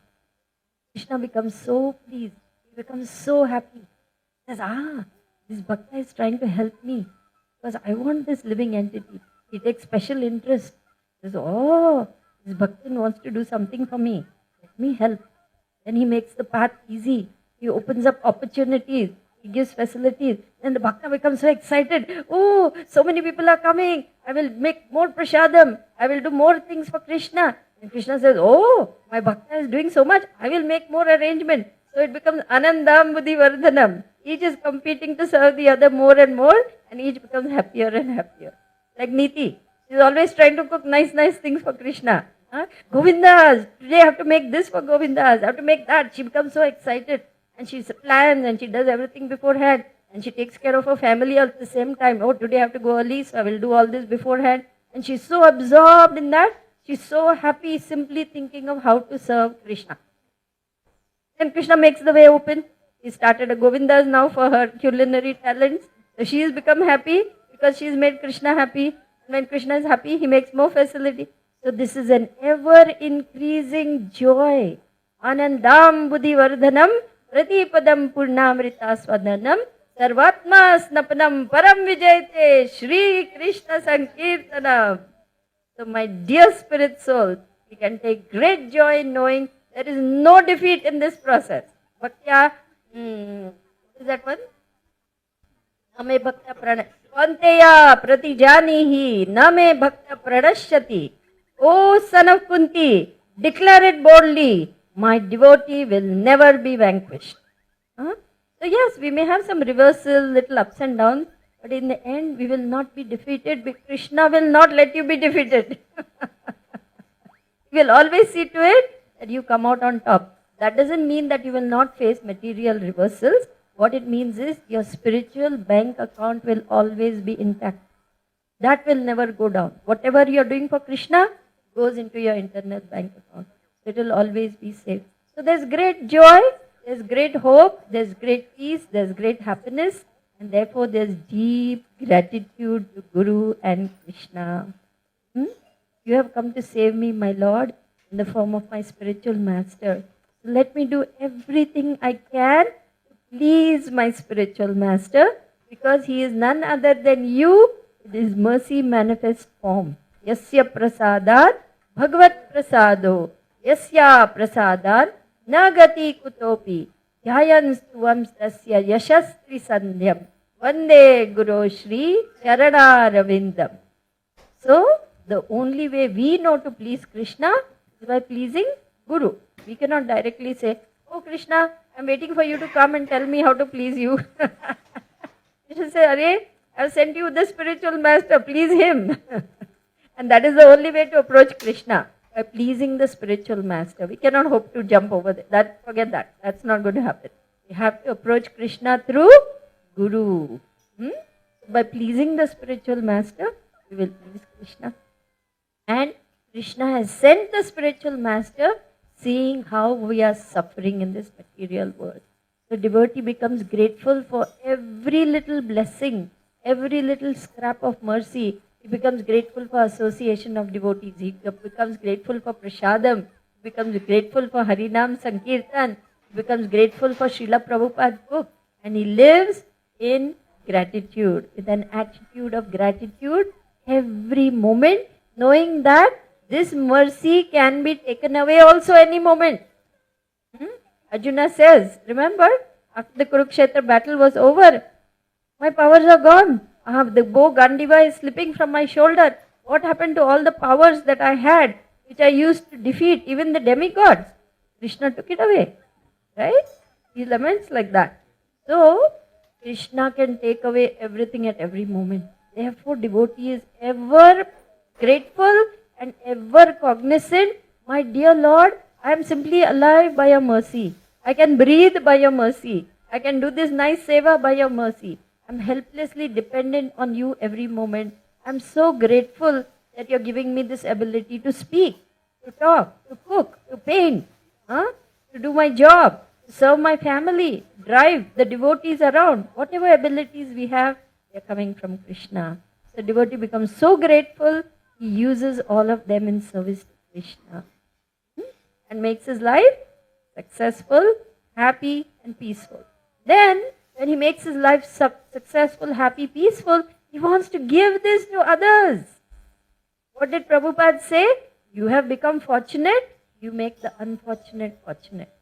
Krishna becomes so pleased. He becomes so happy. He says, this Bhakta is trying to help me because I want this living entity. He takes special interest. He says, this Bhaktin wants to do something for me. Let me help. Then he makes the path easy. He opens up opportunities. He gives facilities. Then the Bhakta becomes so excited. Oh, so many people are coming. I will make more prasadam. I will do more things for Krishna. And Krishna says, my Bhakta is doing so much. I will make more arrangement. So it becomes Anandam Buddhi Vardhanam. Each is competing to serve the other more and more. And each becomes happier and happier. Like Niti. She is always trying to cook nice things for Krishna. Govindas, today I have to make this for Govindas, I have to make that. She becomes so excited and she plans and she does everything beforehand and she takes care of her family at the same time. Today I have to go early, so I will do all this beforehand. And she's so absorbed in that, she's so happy simply thinking of how to serve Krishna. And Krishna makes the way open. He started a Govindas now for her culinary talents. So she has become happy because she has made Krishna happy. And when Krishna is happy, he makes more facility. So this is an ever-increasing joy. Anandam buddhi vardhanam pratipadam purnamrita swadanam sarvatma snapanam param vijayate Shri Krishna Sankirtanam. So my dear spirit soul, you can take great joy in knowing there is no defeat in this process. Bhaktya, what is that one? Name bhakta pranay. Kvanteya pratijanihi name bhakta pranashyati. O son of Kunti, declare it boldly. my devotee will never be vanquished. Huh? So yes, we may have some reversal, little ups and downs, but in the end we will not be defeated because Krishna will not let you be defeated. He will always see to it that you come out on top. That doesn't mean that you will not face material reversals. What it means is your spiritual bank account will always be intact. That will never go down. Whatever you are doing for Krishna goes into your internal bank account. It will always be safe. So there's great joy, there's great hope, there's great peace, there's great happiness, and therefore there's deep gratitude to Guru and Krishna. You have come to save me, my Lord, in the form of my spiritual master. So let me do everything I can to please my spiritual master, because he is none other than you in his mercy manifest form. Yasya prasadat bhagavat prasado yasya prasadat nagati kutopi dhyayan stuvam tasya yashastri sandhyam vande guru shri charanaravindam. So, the only way we know to please Krishna is by pleasing Guru. We cannot directly say, oh Krishna, I'm waiting for you to come and tell me how to please you. You should say, Arey, I've sent you the spiritual master, please him. And that is the only way to approach Krishna, by pleasing the spiritual master. We cannot hope to jump over that. Forget that. That's not going to happen. We have to approach Krishna through Guru. By pleasing the spiritual master, we will please Krishna. And Krishna has sent the spiritual master, seeing how we are suffering in this material world. The devotee becomes grateful for every little blessing, every little scrap of mercy. He becomes grateful for association of devotees. He becomes grateful for prasadam. He becomes grateful for Harinam Sankirtan. He becomes grateful for Srila Prabhupada's book. And he lives in gratitude, with an attitude of gratitude every moment, knowing that this mercy can be taken away also any moment. Arjuna says, remember, after the Kurukshetra battle was over, my powers are gone. The bow Gandiva is slipping from my shoulder. What happened to all the powers that I had, which I used to defeat even the demigods? Krishna took it away. Right? He laments like that. So, Krishna can take away everything at every moment. Therefore, devotee is ever grateful and ever cognizant. My dear Lord, I am simply alive by your mercy. I can breathe by your mercy. I can do this nice seva by your mercy. I am helplessly dependent on you every moment. I am so grateful that you are giving me this ability to speak, to talk, to cook, to paint, to do my job, to serve my family, drive the devotees around. Whatever abilities we have, they are coming from Krishna. So devotee becomes so grateful, he uses all of them in service to Krishna. And makes his life successful, happy and peaceful. Then, when he makes his life successful, happy, peaceful, he wants to give this to others. What did Prabhupada say? You have become fortunate, you make the unfortunate fortunate.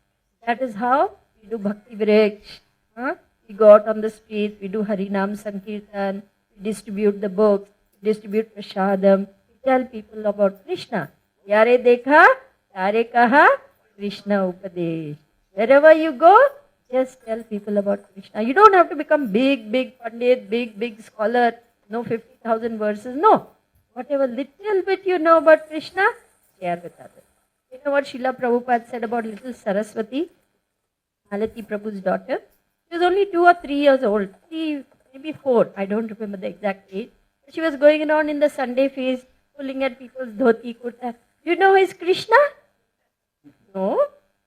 That is how we do Bhakti Vriksha. We go out on the street, we do Harinam Sankirtan, we distribute the books, we distribute prasadam, we tell people about Krishna. Yare dekha, tare kaha, Krishna upadesh. Wherever you go, just tell people about Krishna. You don't have to become big pandit, big scholar, know 50,000 verses. No. Whatever little bit you know about Krishna, share with others. You know what Srila Prabhupada said about little Saraswati, Malati Prabhu's daughter? She was only 2 or 3 years old, maybe 4, I don't remember the exact age. She was going around in the Sunday feast, pulling at people's dhoti, kurta. Do you know who is Krishna? No.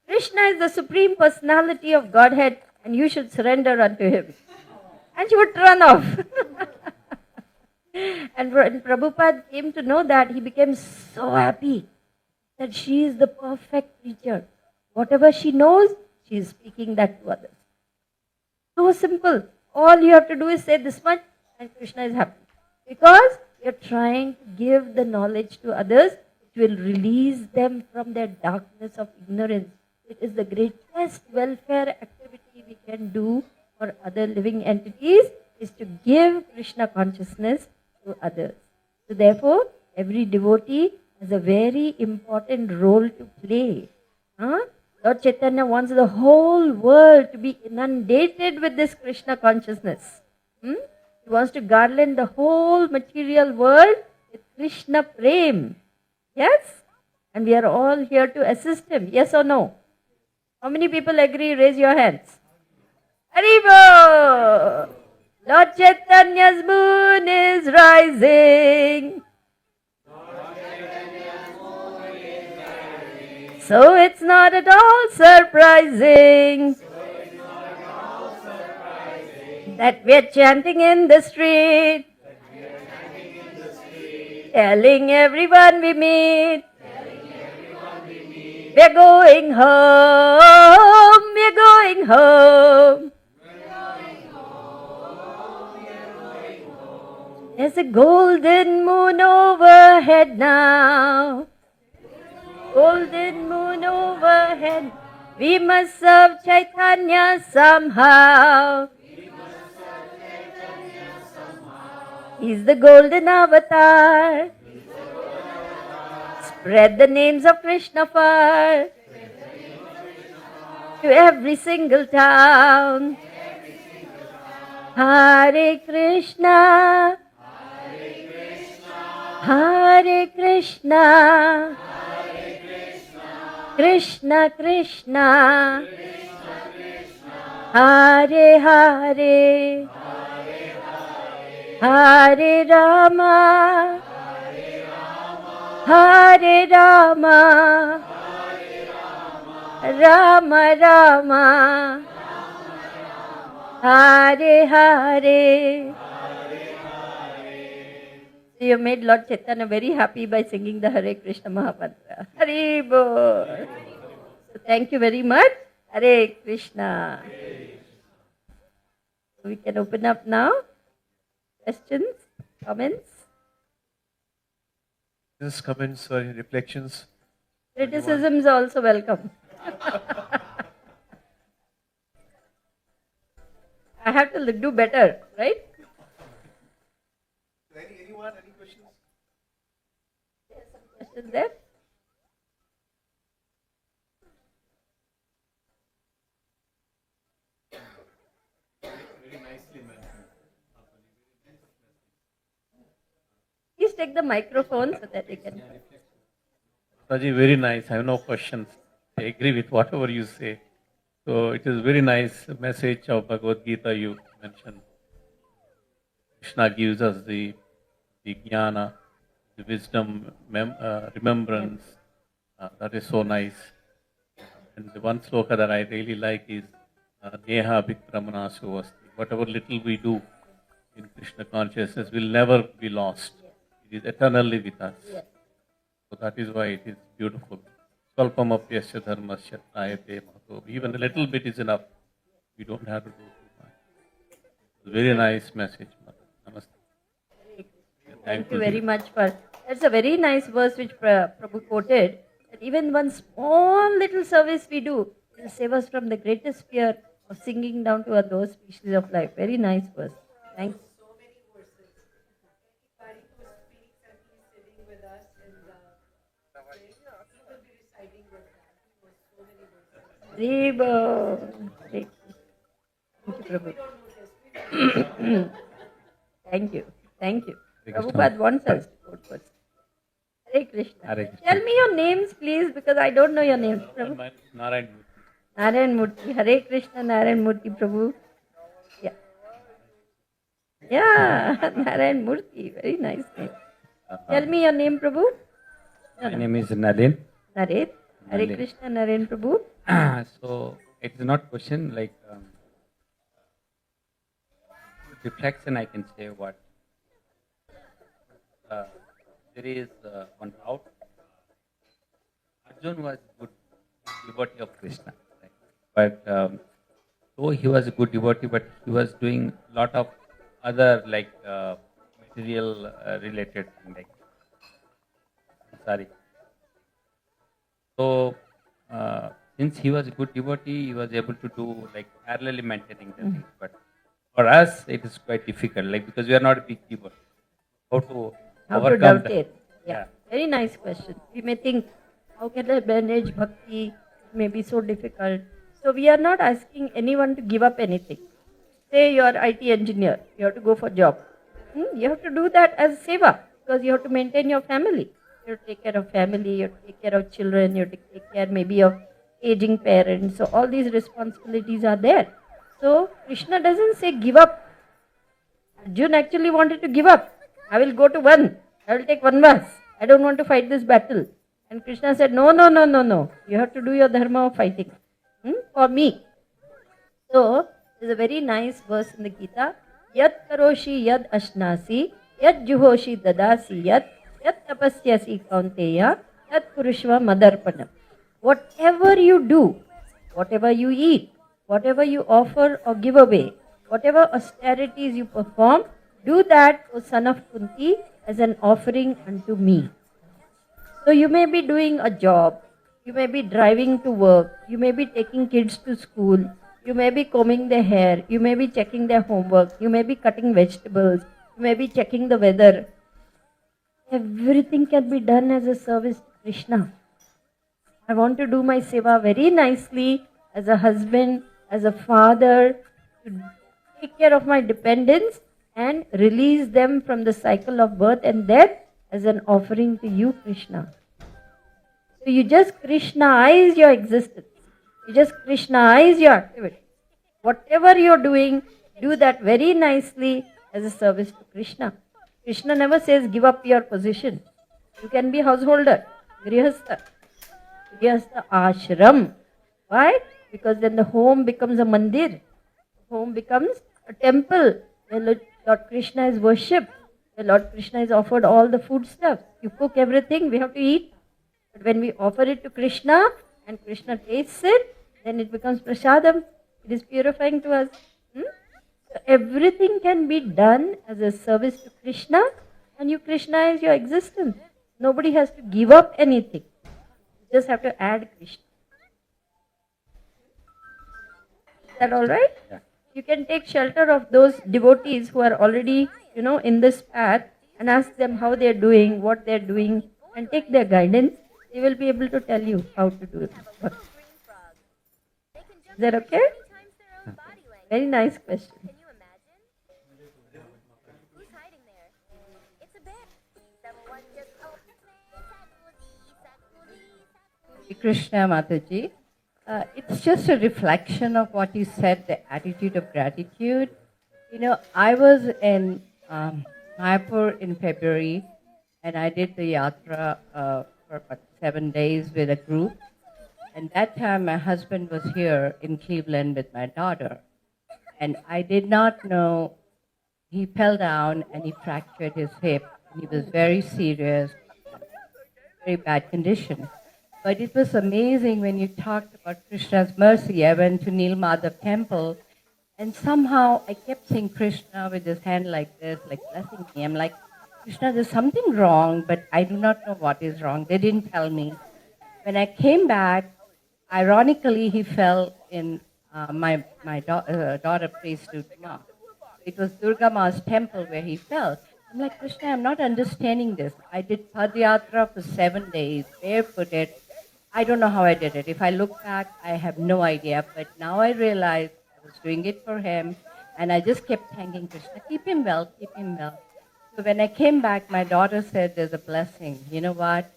Krishna is the Supreme Personality of Godhead and you should surrender unto him. And she would run off. And when Prabhupada came to know that, he became so happy that she is the perfect teacher. Whatever she knows, she is speaking that to others. So simple. All you have to do is say this much and Krishna is happy. Because you are trying to give the knowledge to others, which will release them from their darkness of ignorance. It is the greatest welfare activity we can do for other living entities, is to give Krishna consciousness to others. So therefore, every devotee has a very important role to play. Lord Chaitanya wants the whole world to be inundated with this Krishna consciousness. Hmm? He wants to garland the whole material world with Krishna Prem. Yes? And we are all here to assist him. Yes or no? How many people agree? Raise your hands. Haribo! Lord Chaitanya's moon is rising. So it's not at all surprising that we're chanting in the street, telling everyone we meet, we're going home, we're going home. There's a golden moon overhead now. Golden moon overhead. We must serve Chaitanya somehow. He's the golden avatar. Spread the names of Krishna far to every single town. Hare Krishna, Hare Krishna, Krishna Krishna, Hare Hare, Hare Rama, Hare Rama, Rama Rama, Hare Hare. So you made Lord Chaitanya very happy by singing the Hare Krishna Mahamantra. Hare Bol. So thank you very much. Hare Krishna. So we can open up now. Questions, comments, Just comments or reflections. criticisms also welcome. I have to do better, right? Anyone? Any questions? There's some questions there. Very nicely mentioned. Please take the microphone so that they can. Raji, very nice. I have no questions. I agree with whatever you say. So it is very nice message of Bhagavad Gita you mentioned. Krishna gives us the jnana, the wisdom, remembrance. That is so nice. And the one sloka that I really like is Neha Vikramana Suvasti. Whatever little we do in Krishna consciousness will never be lost. It is eternally with us. So that is why it is beautiful. Swalpamapyasya dharmasya trayate mahato. Even a little bit is enough. We don't have to do too much. Very nice message, Mother. Namaste. Thank you very much for. That's a very nice verse which Prabhu quoted. That even one small little service we do will save us from the greatest fear of sinking down to a low species of life. Very nice verse. Thanks. So many verses. Everybody who speaks and he's sitting with us and he will be reciting with that. He was so many verses. Rebo. Thank you, Prabhu. Thank you. Thank you. Hare Krishna. Prabhupada wants us to quote first. Hare Krishna. Hare Krishna. Tell me your names, please, because I don't know your names. Prabhu. Narayan. Narayan Murthy. Hare Krishna, Narayan Murthy, Prabhu. Yeah. Yeah, Narayan Murthy. Very nice name. Tell me your name, Prabhu. My name is Nalin. Naren. Hare Nalin. Krishna, Narayan Prabhu. So it is not question like reflection. I can say what there is one doubt. Arjun was good devotee of Krishna, right? But though he was a good devotee, but he was doing lot of other like material related thing, like sorry. So since he was a good devotee, he was able to do like parallelly maintaining the things. But for us, it is quite difficult, like because we are not a big devotee. How to How to overcome dovetail? Yeah. Very nice question. We may think, how can I manage bhakti may be so difficult. So we are not asking anyone to give up anything. Say you are IT engineer, you have to go for job. You have to do that as seva because you have to maintain your family. You have to take care of family, you have to take care of children, you have to take care maybe of aging parents. So all these responsibilities are there. So Krishna doesn't say give up. Arjun actually wanted to give up. I will go to one. I will take one verse. I don't want to fight this battle. And Krishna said, no, no, no, no, no. You have to do your dharma of fighting for me. So, there's a very nice verse in the Gita. Yat karoshi yad ashnasi, yad juhoshi dadasi yat tapasyasi kaunteya, yat kurushva madarpanam. Whatever you do, whatever you eat, whatever you offer or give away, whatever austerities you perform, do that, O son of Kunti, as an offering unto me. So you may be doing a job, you may be driving to work, you may be taking kids to school, you may be combing their hair, you may be checking their homework, you may be cutting vegetables, you may be checking the weather. Everything can be done as a service to Krishna. I want to do my seva very nicely as a husband, as a father, to take care of my dependents and release them from the cycle of birth and death as an offering to you, Krishna. So you just Krishnaize your existence. You just Krishnaize your activity. Whatever you're doing, do that very nicely as a service to Krishna. Krishna never says give up your position. You can be householder, grihastha ashram. Why? Because then the home becomes a mandir. Home becomes a temple where Lord Krishna is worshipped. Where Lord Krishna is offered all the food stuff. You cook everything, we have to eat. But when we offer it to Krishna and Krishna tastes it, then it becomes prasadam. It is purifying to us. So everything can be done as a service to Krishna, and you Krishnaize your existence. Nobody has to give up anything. You just have to add Krishna. Is that all right? Yeah. You can take shelter of those devotees who are already, in this path and ask them how they are doing, what they are doing, and take their guidance. They will be able to tell you how to do it. Is that okay? Very nice question. Can you imagine? Who's hiding there? It's a bear. Someone just Krishna Mataji. It's just a reflection of what you said, the attitude of gratitude. I was in Mayapur in February, and I did the yatra for about 7 days with a group. And that time my husband was here in Cleveland with my daughter. And I did not know, he fell down and he fractured his hip. And he was very serious, very bad condition. But it was amazing when you talked about Krishna's mercy. I went to Neel Madhav temple, and somehow I kept seeing Krishna with his hand like this, like blessing me. I'm like, Krishna, there's something wrong, but I do not know what is wrong. They didn't tell me. When I came back, ironically, he fell in my daughter prays to Durga. It was Durga Ma's temple where he fell. I'm like, Krishna, I'm not understanding this. I did Padayatra for 7 days, barefooted. I don't know how I did it. If I look back, I have no idea. But now I realize I was doing it for him. And I just kept thanking Krishna, keep him well, keep him well. So when I came back, my daughter said, there's a blessing. You know what?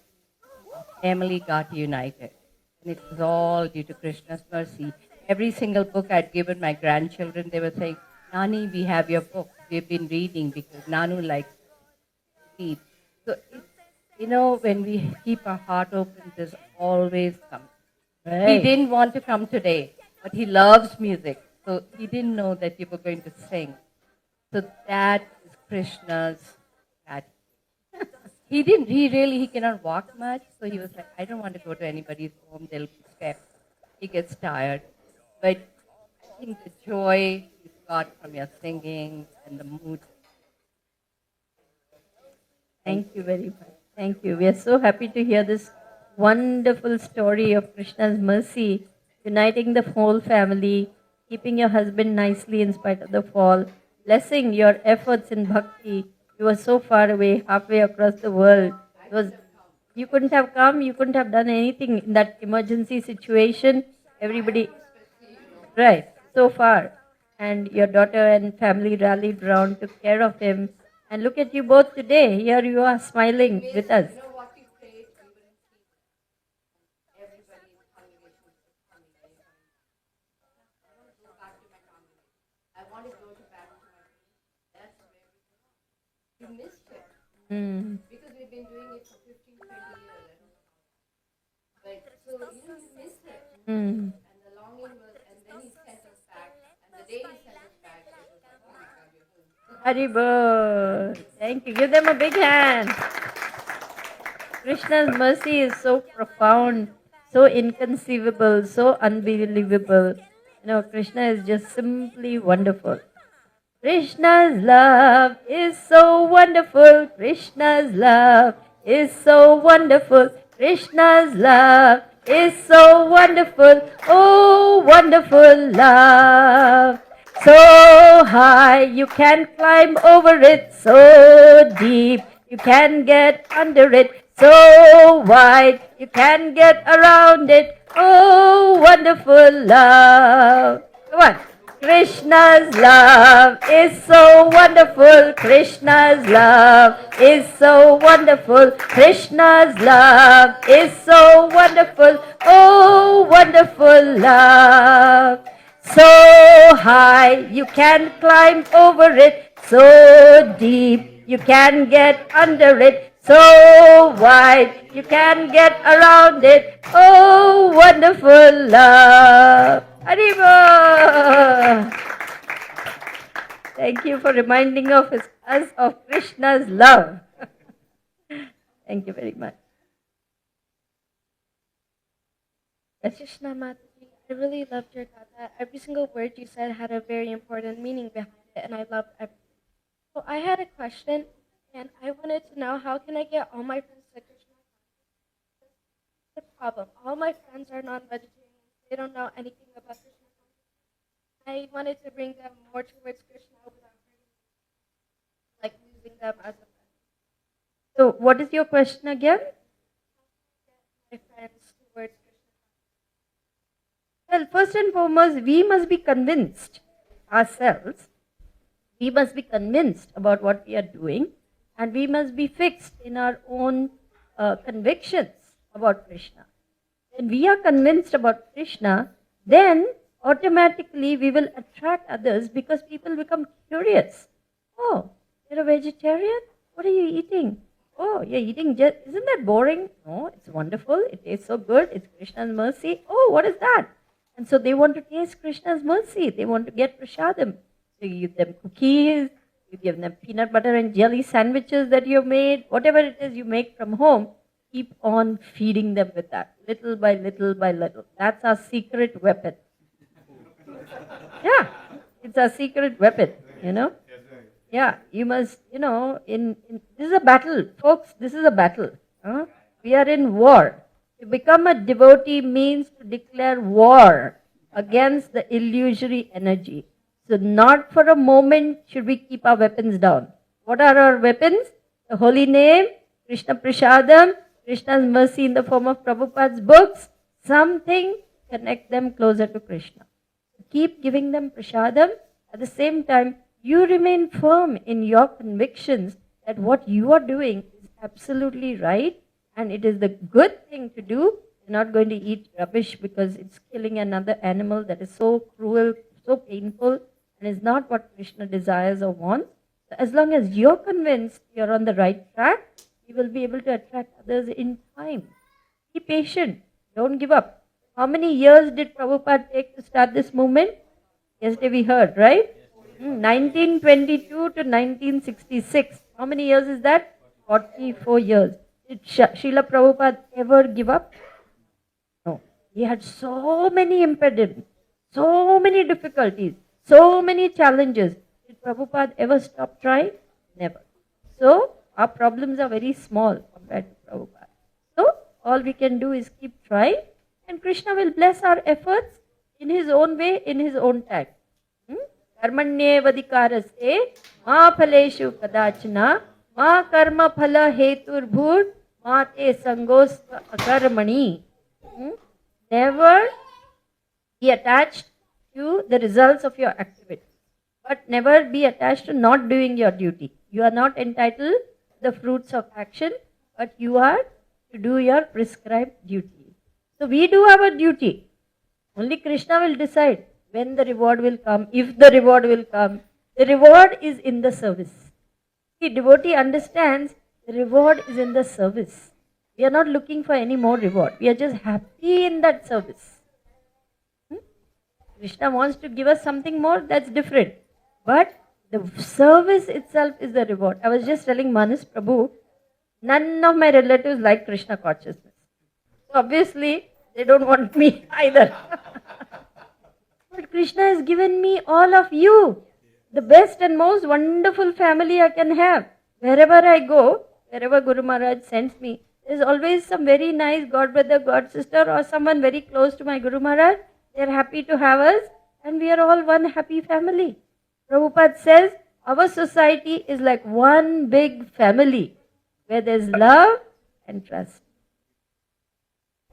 Family got united. And it was all due to Krishna's mercy. Every single book I'd given my grandchildren, they were saying, Nani, we have your book. We've been reading because Nanu likes to read. So, when we keep our heart open, there's always something. Right. He didn't want to come today, but he loves music. So he didn't know that you were going to sing. So that is Krishna's attitude. He cannot walk much. So he was like, I don't want to go to anybody's home. There'll be steps. He gets tired. But I think the joy you got from your singing and the mood. Thank you very much. Thank you. We are so happy to hear this wonderful story of Krishna's mercy, uniting the whole family, keeping your husband nicely in spite of the fall, blessing your efforts in bhakti. You were so far away, halfway across the world. It was You couldn't have come, you couldn't have done anything in that emergency situation. Everybody, right, so far. And your daughter and family rallied round, took care of him. And look at you both today. Here you are smiling with us. You know what we prayed even in sleep? Everybody in the congregation was coming. I want to go back to my congregation. I want to go back to my. That's where we missed it. Because we've been doing it for 15, 20 years. But so, you missed it. And the longing was, and then he sent us back. And the day he sent us back, it was like, oh my God, you're home. Haribol. Thank you. Give them a big hand. Krishna's mercy is so profound, so inconceivable, so unbelievable. Krishna is just simply wonderful. Krishna's love is so wonderful. Krishna's love is so wonderful. Krishna's love is so wonderful. Oh, wonderful love. So high you can climb over it. So deep you can get under it. So wide you can get around it. Oh, wonderful love. Come on. Krishna's love is so wonderful. Krishna's love is so wonderful. Krishna's love is so wonderful. Oh, wonderful love. So high you can climb over it. So deep you can get under it. So wide you can get around it. Oh, wonderful love. Haribol. Thank you for reminding us of Krishna's love. Thank you very much. Krishna Mataji, I really loved your Gatha. Every single word you said had a very important meaning behind it, and I loved everything. So I had a question, and I wanted to know, how can I get all my friends to Krishna consciousness? The problem, all my friends are non-vegetarians. They don't know anything about Krishna consciousness. I wanted to bring them more towards Krishna without hurting them, like losing them as a friend. So, what is your question again? My friends towards Krishna. Well, first and foremost, we must be convinced ourselves. We must be convinced about what we are doing, and we must be fixed in our own convictions about Krishna. When we are convinced about Krishna, then automatically we will attract others, because people become curious. Oh, you're a vegetarian? What are you eating? Oh, you're eating just, isn't that boring? No, it's wonderful. It tastes so good. It's Krishna's mercy. Oh, what is that? And so they want to taste Krishna's mercy. They want to get prasadam. So you give them cookies, you give them peanut butter and jelly sandwiches that you've made, whatever it is you make from home, keep on feeding them with that, little by little by little. That's our secret weapon. Yeah, it's our secret weapon, Yeah, you must, this is a battle, folks, this is a battle. We are in war. To become a devotee means to declare war against the illusory energy. So not for a moment should we keep our weapons down. What are our weapons? The holy name, Krishna Prasadam, Krishna's mercy in the form of Prabhupada's books, something connect them closer to Krishna. Keep giving them prasadam. At the same time, you remain firm in your convictions that what you are doing is absolutely right and it is the good thing to do. You're not going to eat rubbish because it's killing another animal that is so cruel, so painful, and is not what Krishna desires or wants. So as long as you're convinced you're on the right track, you will be able to attract others in time. Be patient. Don't give up. How many years did Prabhupada take to start this movement? Yesterday we heard, right? 1922 to 1966. How many years is that? 44 years. Did Srila Prabhupada ever give up? No. He had so many impediments, so many difficulties, so many challenges. Did Prabhupada ever stop trying? Never. So, our problems are very small compared to Prabhupada. So, all we can do is keep trying, and Krishna will bless our efforts in His own way, in His own time. Karmanyevadikaraste ma phaleshu kadachana ma karma phala heturbhur mate sangostva akarmani. Never be attached to the results of your activity, but never be attached to not doing your duty. You are not entitled to the fruits of action, but you are to do your prescribed duty. So we do our duty. Only Krishna will decide when the reward will come, if the reward will come. The reward is in the service. The devotee understands the reward is in the service. We are not looking for any more reward. We are just happy in that service. Krishna wants to give us something more, that's different. But the service itself is the reward. I was just telling Manas Prabhu, none of my relatives like Krishna consciousness. So obviously, they don't want me either. But Krishna has given me all of you. The best and most wonderful family I can have. Wherever I go, wherever Guru Maharaj sends me, there's always some very nice god brother, god sister, or someone very close to my Guru Maharaj. They're happy to have us, and we are all one happy family. Prabhupada says, our society is like one big family, where there's love and trust.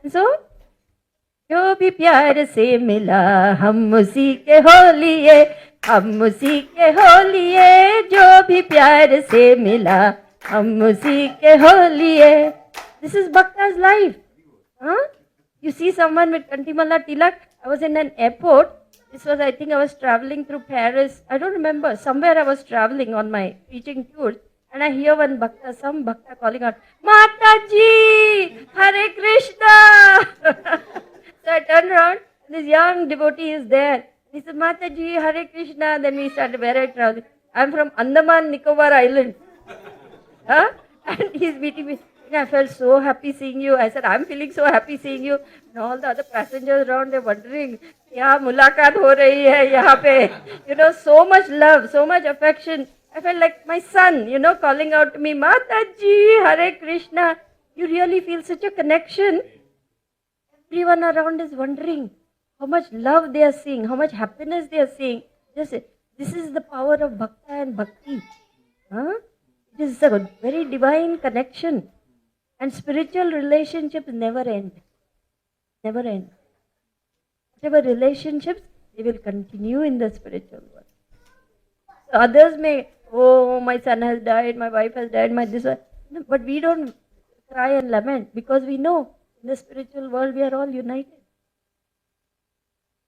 And so, जो भी प्यार से मिला हम उसी के हो लिए, हम उसी के हो लिए, जो भी प्यार से मिला हम उसी के हो लिए. This is Bhakta's life. You see someone with Kantimala Tilak. I was in an airport. This was, I think I was traveling through Paris. I don't remember. Somewhere I was traveling on my preaching tours. And I hear one Bhakta, some Bhakta calling out, Mataji, Hare Krishna. So I turned around, and this young devotee is there. He said, Mataji, Hare Krishna. Then we started, where I traveled. I'm from Andaman Nicobar Island. And he's meeting me. I felt so happy seeing you. I said, I'm feeling so happy seeing you. And all the other passengers around, they're wondering, kya mulaqat ho rahi hai yahan pe? You know, so much love, so much affection. I felt like my son, you know, calling out to me, Mataji, Hare Krishna. You really feel such a connection. Everyone around is wondering how much love they are seeing, how much happiness they are seeing. This is the power of Bhakta and Bhakti. It is a very divine connection. And spiritual relationships never end. Never end. Whatever relationships, they will continue in the spiritual world. So others may, oh, my son has died, my wife has died, my this one. No, but we don't cry and lament because we know in the spiritual world we are all united.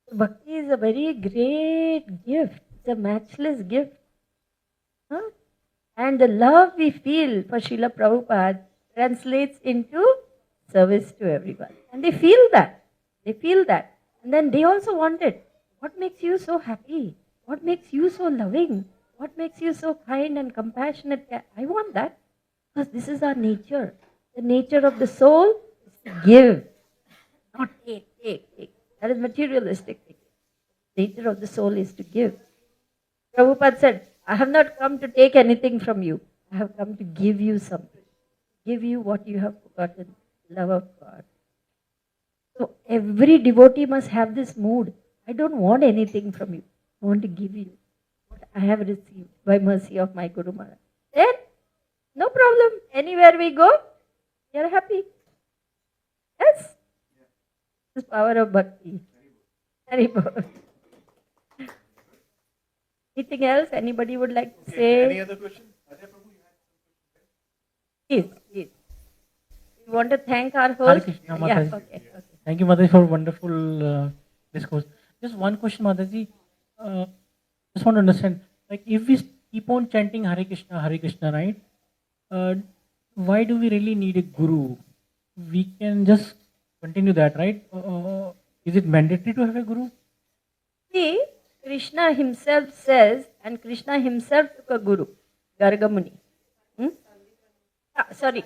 So Bhakti is a very great gift. It's a matchless gift. And the love we feel for Srila Prabhupada translates into service to everyone. And they feel that. They feel that. And then they also want it. What makes you so happy? What makes you so loving? What makes you so kind and compassionate? I want that. Because this is our nature. The nature of the soul is to give. Not take. That is materialistic thinking. The nature of the soul is to give. Prabhupada said, I have not come to take anything from you. I have come to give you something. Give you what you have forgotten, love of God. So every devotee must have this mood. I don't want anything from you. I want to give you what I have received by mercy of my Guru Maharaj. Then, no problem. Anywhere we go, we are happy. Yes? This power of bhakti. Haribol. Anything else anybody would like to say? Any other question? Please. We want to thank our Hare host. Krishna, Yeah, Mataji. okay. Thank you, Mataji, for wonderful discourse. Just one question, Mataji. Just want to understand, like if we keep on chanting Hare Krishna, right? Why do we really need a guru? We can just continue that, right? Is it mandatory to have a guru? See, Krishna himself says, and Krishna himself took a guru, Garga Muni. Sorry,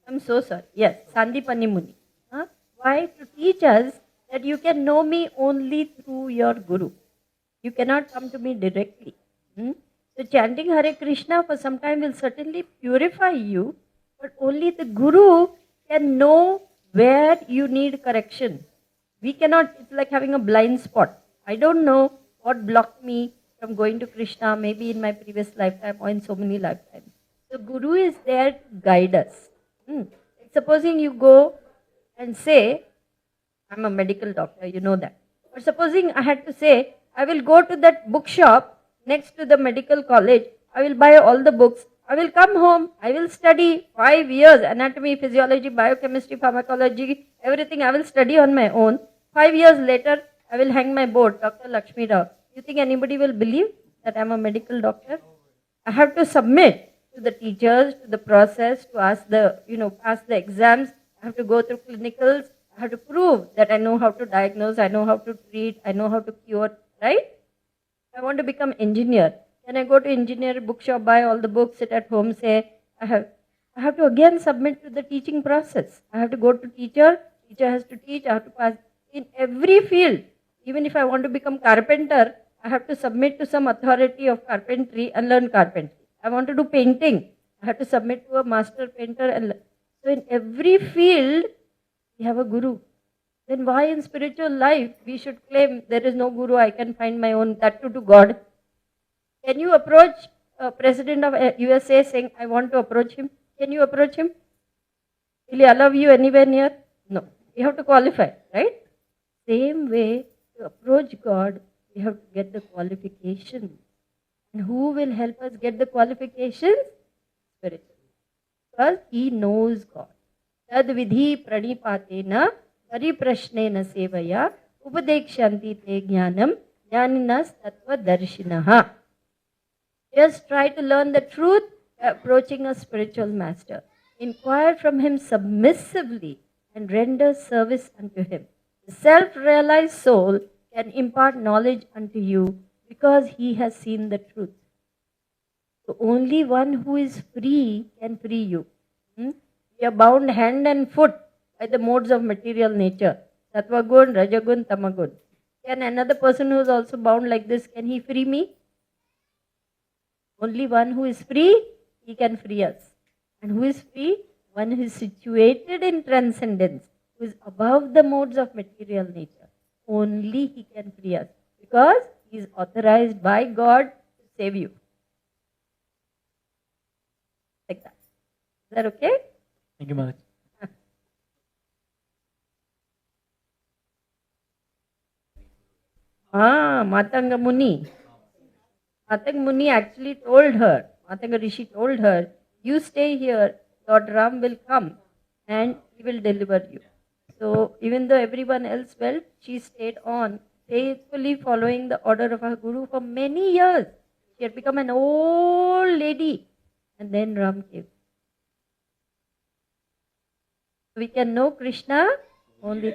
I'm so sorry. Yes, Sandipani Muni. Why? To teach us that you can know me only through your guru. You cannot come to me directly. So chanting Hare Krishna for some time will certainly purify you, but only the guru can know where you need correction. We cannot, it's like having a blind spot. I don't know what blocked me from going to Krishna, maybe in my previous lifetime or in so many lifetimes. The guru is there to guide us. supposing you go and say, I'm a medical doctor, you know that. But supposing I had to say, I will go to that bookshop next to the medical college, I will buy all the books, I will come home, I will study 5 years, anatomy, physiology, biochemistry, pharmacology, everything I will study on my own. 5 years later, I will hang my board, Dr. Lakshmi Rao. You think anybody will believe that I'm a medical doctor? I have to submit to the teachers, to the process, to ask the, pass the exams. I have to go through clinicals. I have to prove that I know how to diagnose, I know how to treat, I know how to cure, right? I want to become engineer. Can I go to engineer bookshop, buy all the books, sit at home, say, I have to again submit to the teaching process. I have to go to teacher has to teach, I have to pass. In every field, even if I want to become carpenter, I have to submit to some authority of carpentry and learn carpentry. I want to do painting, I have to submit to a master painter. And so in every field, we have a guru. Then why in spiritual life we should claim there is no guru, I can find my own, that too to God? Can you approach a president of USA saying, I want to approach him? Can you approach him? Will he allow you anywhere near? No. You have to qualify, right? Same way, to approach God, we have to get the qualifications. And who will help us get the qualifications? Spirit. Because he knows God. Tad vidhi pranipatena pariprashnena sevaya upadekshanti te jnanam jnaninas tattva darshinaha. Just try to learn the truth by approaching a spiritual master. Inquire from him submissively and render service unto him. The self-realized soul can impart knowledge unto you because he has seen the truth. So only one who is free can free you. We are bound hand and foot by the modes of material nature. Sattva gun, rajagun, tamagun. Can another person who is also bound like this, can he free me? Only one who is free, he can free us. And who is free? One who is situated in transcendence, who is above the modes of material nature. Only he can free us. Because he is authorized by God to save you. Like that. Is that okay? Thank you, Mother. Matanga Muni. Matanga Muni actually told her, Matanga Rishi told her, you stay here, Lord Ram will come and he will deliver you. So even though everyone else felt, she stayed on, faithfully following the order of her Guru for many years. She had become an old lady. And then Ram came. We can know Krishna only.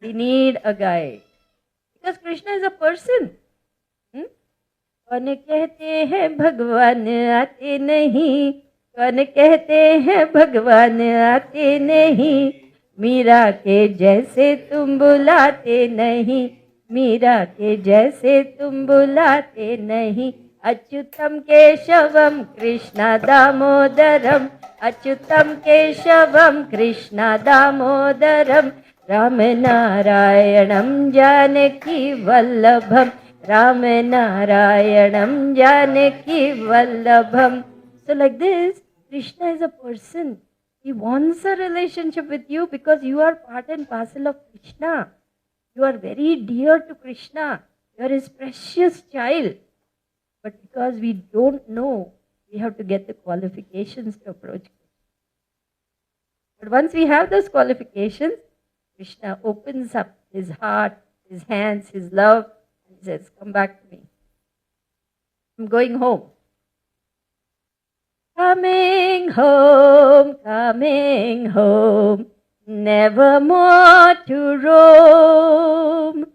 We need a guide. Because Krishna is a person. कौन कहते हैं भगवान आते नहीं, कौन कहते हैं भगवान आते नहीं, मीरा के जैसे तुम बुलाते नहीं, मीरा के जैसे तुम बुलाते नहीं, Achyutam Keshavam Krishna Damodaram, Achyutam Keshavam Krishna Damodaram, Ram नारायणम Janaki Vallabham, Ram नारायणम Janaki Vallabham. So like this, Krishna is a person. He wants a relationship with you because you are part and parcel of Krishna. You are very dear to Krishna. You are his precious child. But because we don't know, we have to get the qualifications to approach Krishna. But once we have those qualifications, Krishna opens up his heart, his hands, his love, and says, come back to me. I'm going home. Coming home, never more to roam.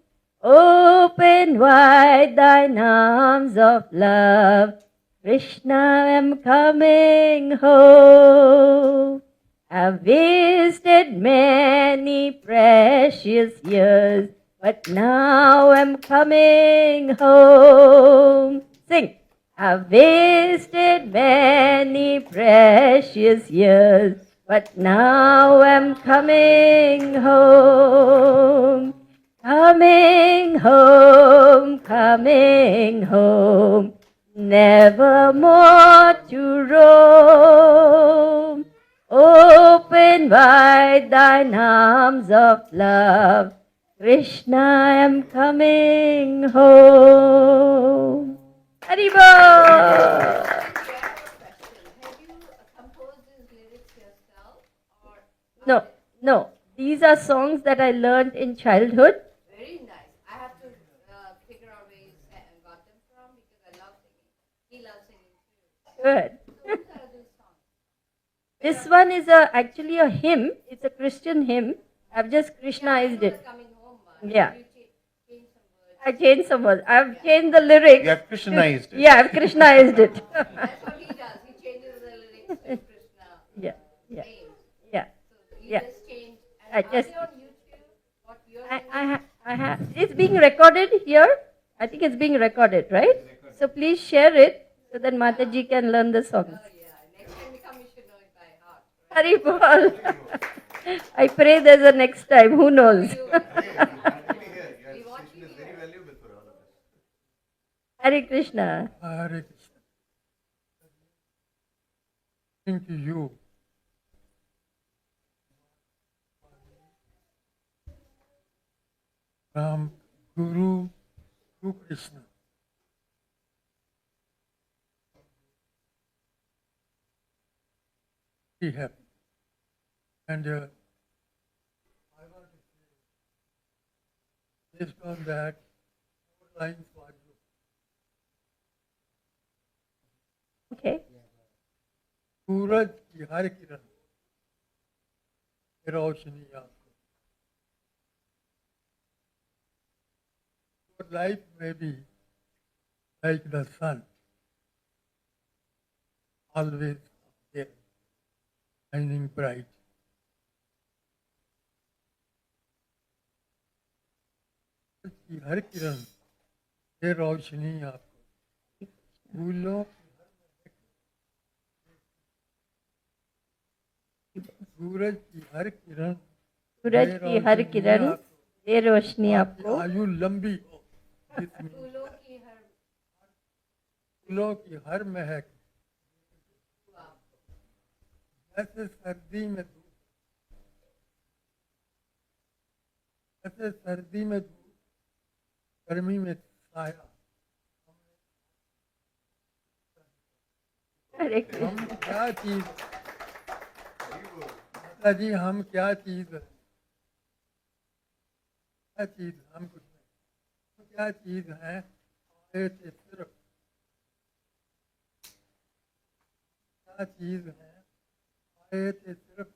Open wide thine arms of love, Krishna, I'm coming home. I've wasted many precious years, but now I'm coming home. Sing. I've wasted many precious years, but now I'm coming home. Coming home, never more to roam. Open wide thine arms of love. Krishna, I am coming home. Haribol. Have you composed these lyrics yourself or No, no. These are songs that I learned in childhood. very nice? I have to figure out where you got them from because I love singing. He loves singing too. Good. So whose are these songs? This one is actually a hymn. It's a Christian hymn. I've just Krishnaized it. Coming home one. Yeah. You change some words. I changed some words. I've changed the lyrics. You have Christianized it. Yeah, I've Krishnaized it. That's what he does. He changes the lyrics to Krishna Yeah, yeah, names. yeah. So you Yeah. just change. I And are just- they on YouTube? What you're I have. It's being recorded here. I think it's being recorded, right? So please share it so that Mataji can learn the songs. yeah. Next time you come, you should know it by heart. Right? Haribol. I pray there's a next time. Who knows? We want you here. Hare Krishna. Hare Krishna. Thank you. From Guru to Krishna. Be happy. And I want to say, based on that, 4 lines for you. Okay. सूरज की हर किरण की रोशनी आपको life में भी like the sun always there shining bright. सूरज की हर किरण ये रोशनी आपको फूलों सूरज की हर किरण सूरज की हर किरण ये रोशनी आपको आयु लंबी हो जितनी फूलों की हर महक जैसे सर्दी में धूप जैसे सर्दी में धूप गर्मी में साया हरे हम क्या चीज माता जी हम क्या चीज हम कुछ नहीं हम क्या चीज है आए थे सिर्फ क्या चीज है आए थे सिर्फ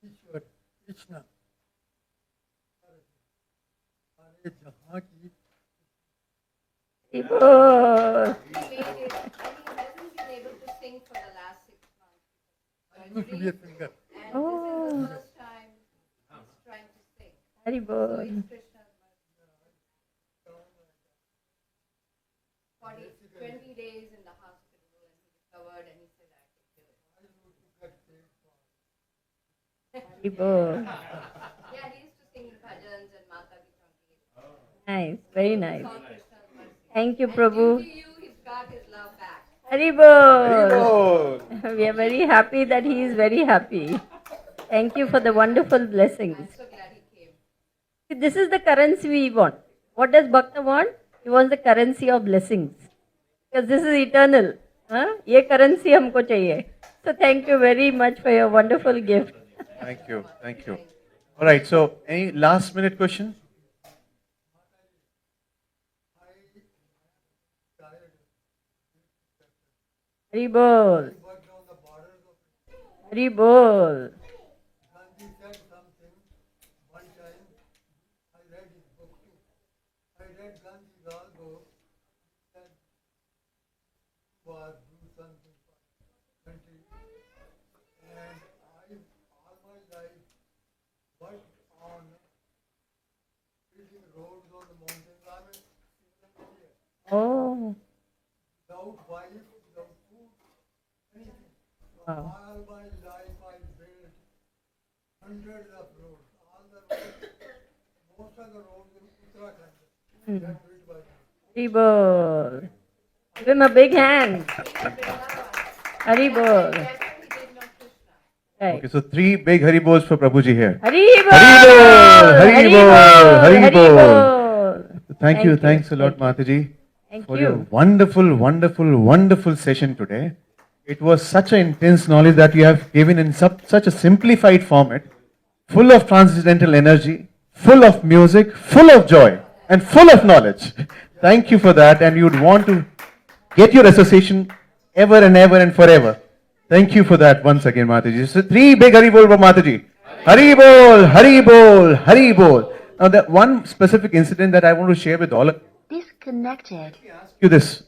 ईश्वर कृष्ण सारे जहाँ की बोल। He made it, and he hasn't been able to sing for the last 6 months. I used to be a singer. And Oh. this is the first time he's trying to sing. Hari So बोल। it's Krishna's mercy. 20 days in the hospital and he recovered and he said, I could do it. Hari बोल। Yeah, he used to sing bhajans and Mata Di Chanki. Nice, very nice. All Krishna's mercy. Thank you, And Prabhu. due to you, he's got his love back. Hari Bol. We are very happy that he is very happy. Thank you for the wonderful blessings. I'm so glad he came. This is the currency we want. What does Bhakta want? He wants the currency of blessings. Because this is eternal. Huh? ये currency हमको चाहिए. So thank you very much for your wonderful gift. Thank you. Thank you. All right. So, any last minute question? Hari Bol. Hari Bol. Gandhi said something one time. I read his book too. I read Gandhi's also. He said, was do something for the country. And I, all my life, worked on building roads on the mountains. I'm a single engineer. Oh. Without wife, without food, anything. Wow. All my life I built hundreds of roads. All the roads, most of the roads in Uttarakhand, they're built by me. Hari Bol. Give him a big hand. Hari bol. Right. Okay, so 3 big Hari Bols for Prabhuji here. Hari bol. Hari bol, Hari bol. bol. Thank you. Thanks a lot, Mataji, Thank for you. your wonderful, wonderful, wonderful session today. It was such an intense knowledge that you have given in such a simplified format, full of transcendental energy, full of music, full of joy, and full of knowledge. Thank you for that, and you would want to get your association ever and ever and forever. Thank you for that once again, Mataji. So 3 big Hari Bol for Mataji. Hari Bol, Hari Bol, Hari Bol. Now, that one specific incident that I want to share with all of Disconnected. you this.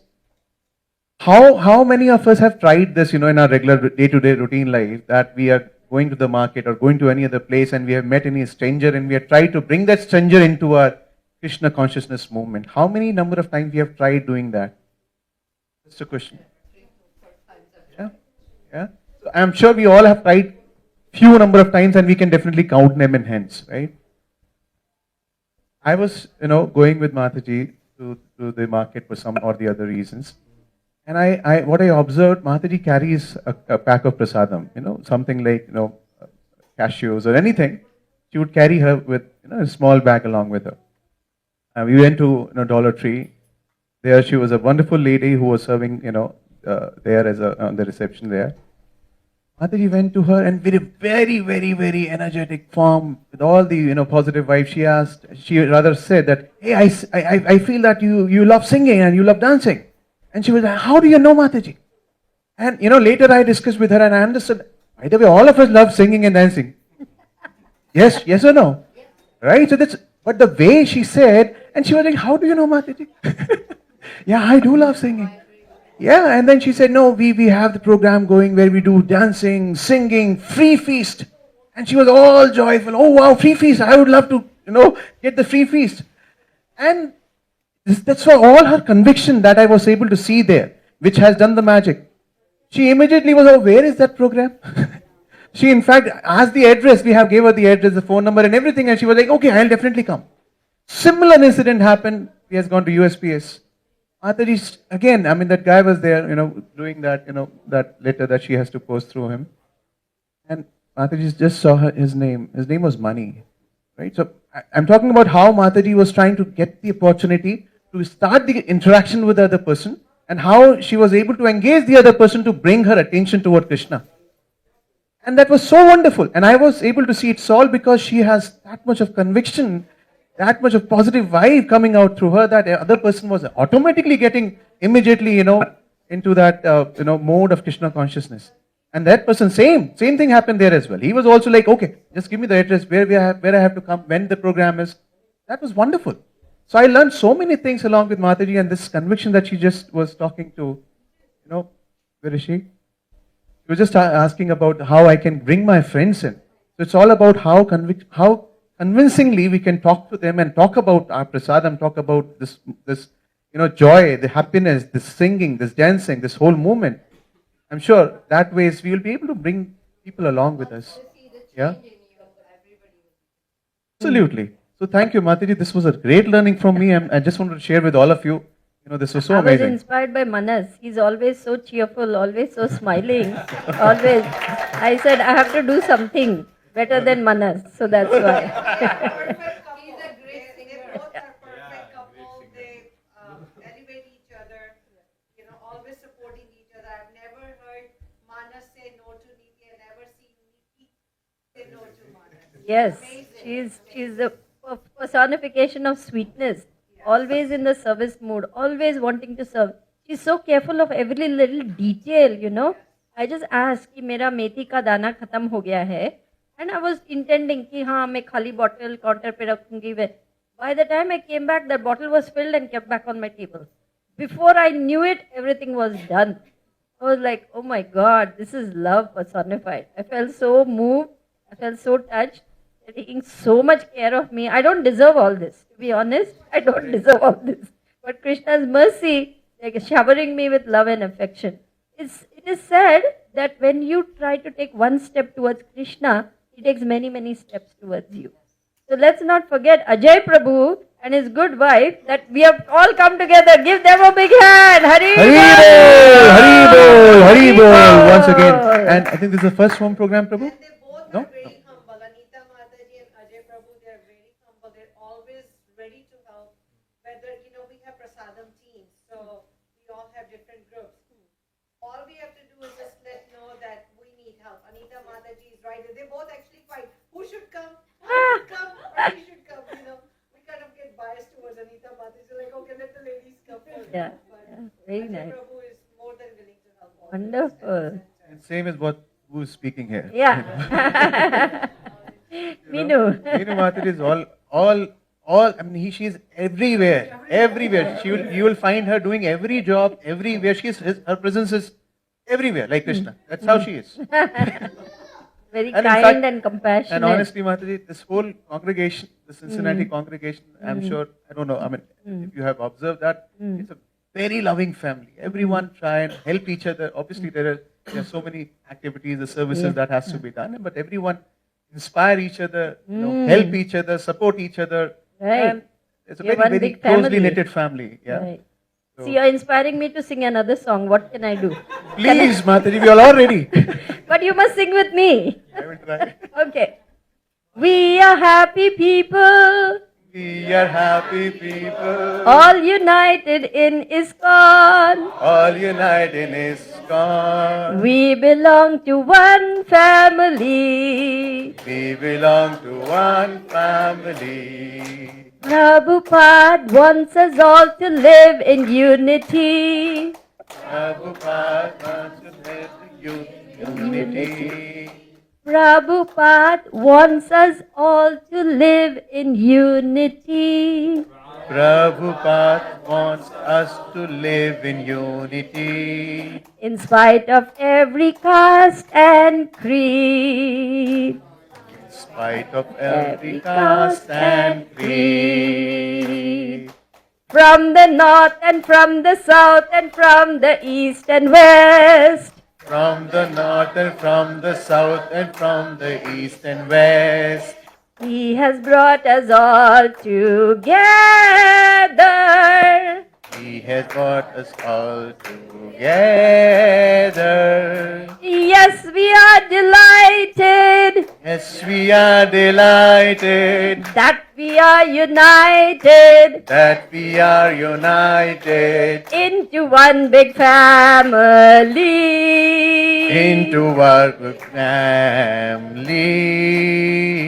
How many of us have tried this, in our regular day-to-day routine life, that we are going to the market or going to any other place and we have met any stranger and we have tried to bring that stranger into our Krishna consciousness movement? How many number of times we have tried doing that? Just a question. Yeah? Yeah? So I'm sure we all have tried few number of times and we can definitely count them in hands, right? I was, going with Mataji to the market for some or the other reasons. And what I observed, Mataji carries a pack of prasadam, something like, cashews or anything. She would carry her with, a small bag along with her. We went to, Dollar Tree. There she was a wonderful lady who was serving, there as on the reception there. Mataji went to her and with a very, very, very energetic form, with all the, positive vibes, she rather said that, hey, I feel that you love singing and you love dancing. And she was like, how do you know, Mataji? And, later I discussed with her and I understood, by the way, all of us love singing and dancing. Yes or no? Right? So but the way she said, and she was like, how do you know, Mataji? Yeah, I do love singing. Yeah, and then she said, no, we have the program going where we do dancing, singing, free feast. And she was all joyful. Oh, wow, free feast. I would love to, get the free feast. And that's for all her conviction that I was able to see there, which has done the magic. She immediately was, oh, where is that program? She, in fact, asked the address. We have gave her the address, the phone number and everything. And she was like, okay, I'll definitely come. Similar incident happened. He has gone to USPS. Mataji, again, that guy was there, doing that, that letter that she has to post through him. And Mataji just saw his name. His name was Mani. Right? So I'm talking about how Mataji was trying to get the opportunity to start the interaction with the other person and how she was able to engage the other person to bring her attention toward Krishna. And that was so wonderful. And I was able to see it's all because she has that much of conviction, that much of positive vibe coming out through her that the other person was automatically getting immediately, into that, mode of Krishna consciousness. And that person, same thing happened there as well. He was also like, okay, just give me the address where I have to come, when the program is. That was wonderful. So I learned so many things along with Mataji and this conviction that she just was talking to, where is she? She was just asking about how I can bring my friends in. So it's all about how convincingly we can talk to them and talk about our prasadam, talk about this, joy, the happiness, this singing, this dancing, this whole movement. I'm sure that ways we will be able to bring people along with us. Yeah? Absolutely. So thank you, Mataji. This was a great learning from me. I just wanted to share with all of you. This was so amazing. I was inspired by Manas. He's always so cheerful, always so smiling. Always. I said, I have to do something better than Manas. So that's why. He's a great singer. They both are perfect couple. They elevate each other. Always supporting each other. I've never heard Manas say no to Niti. I've never seen Niti say no to Manas. Yes, she's the personification of sweetness. Always in the service mood, always wanting to serve. She's so careful of every little detail, I just asked कि मेरा मेथी का दाना खत्म हो गया है, and I was intending कि हाँ मैं खाली bottle counter पे रखूंगी. By the time I came back, the bottle was filled and kept back on my table. Before I knew it, everything was done. I was like, oh my God, this is love personified. I felt so moved. I felt so touched. They're taking so much care of me. I don't deserve all this. To be honest, I don't deserve all this. But Krishna's mercy, like showering me with love and affection. It is said that when you try to take one step towards Krishna, he takes many, many steps towards you. So let's not forget Ajay Prabhu and his good wife that we have all come together. Give them a big hand. Hari Hari Bol! Bol, Hari Bol, Hari Bol, once again. And I think this is the first home program, Prabhu? And they both No? are very humble. Anita Mataji and Ajay Prabhu, they are very humble. They're always ready to help. Whether, we have prasadam teams, so we all have different groups. All we have to do is just know that we need help. Anita Mataji is right there. They both actually fight. Who should come? I should come, or he should come, We kind of get biased towards Anita Mataji. So like, okay, let the ladies come first. Yeah, But yeah, very Ajay nice. Prabhu is more than willing to help all. Wonderful. And same as what who is speaking here. Yeah. Meenu. Meenu Mataji is all. I mean, she is everywhere. You will find her doing every job, everywhere. Her presence is everywhere, like Krishna. That's how she is. Very And in kind fact- and compassionate. And honestly, Mataji, this whole congregation, the Cincinnati congregation, I'm sure, I don't know, I mean, if you have observed that, it's a very loving family. Everyone try and help each other. Obviously, there are so many activities, the services that has to be done, but everyone inspire each other, help each other, support each other. Right. And it's a You're very, one very big closely family. knitted family. Yeah. Right. So- See, you're inspiring me to sing another song. What can I do? Please, Mataji, we are all ready. But you must sing with me. I will try. Okay. We are happy people, We are happy people, all united in ISKCON. all united in ISKCON. We belong to one family. We belong to one family. Prabhupada wants us all to live in unity. Prabhupada wants to live in unity. Prabhupada wants us all to live in unity. Prabhupada wants us to live in unity. In spite of every caste and creed. In spite of every caste and creed. From the north and from the south and from the east and west. From the north and from the south and from the east and west. He has brought us all together. He has brought us all together. Yes, we are delighted Yes, we are delighted that we are united that we are united into one big family. into our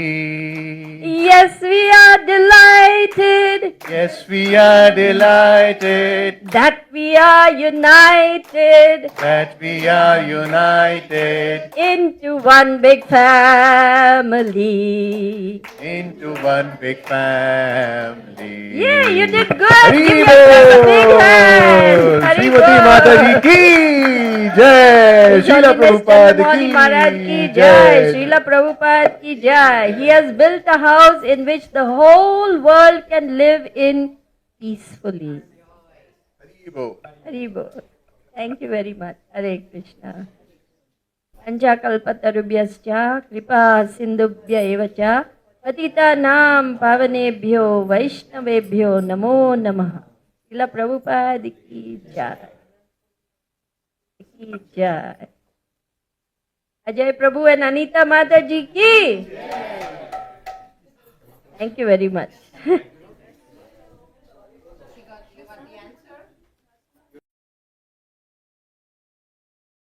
family. Yes, we are delighted Yes, we are delighted that we are united that we are united into one big family. into one big family. Yeah, you did good. Hari Give yourself a big Bol! hand. Hari Srimati Bol. Mataji ki jai. His Srila Holiness Prabhupada Chandramauli ki Maharaj ki jai. jai. Srila Prabhupada ki jai. He has built a house in which the whole world can live in peacefully. Hari Bol. Hari Bol. Thank you very much. Hare Krishna. Panchakalpatarubhyascha kripa sindhubhya evacha patitanam pavanebhyo vaishnavebhyo namo namah. Srila Prabhupada ki jai. Ki jai. Ajay Prabhu and Anita Mataji ki. Thank you very much.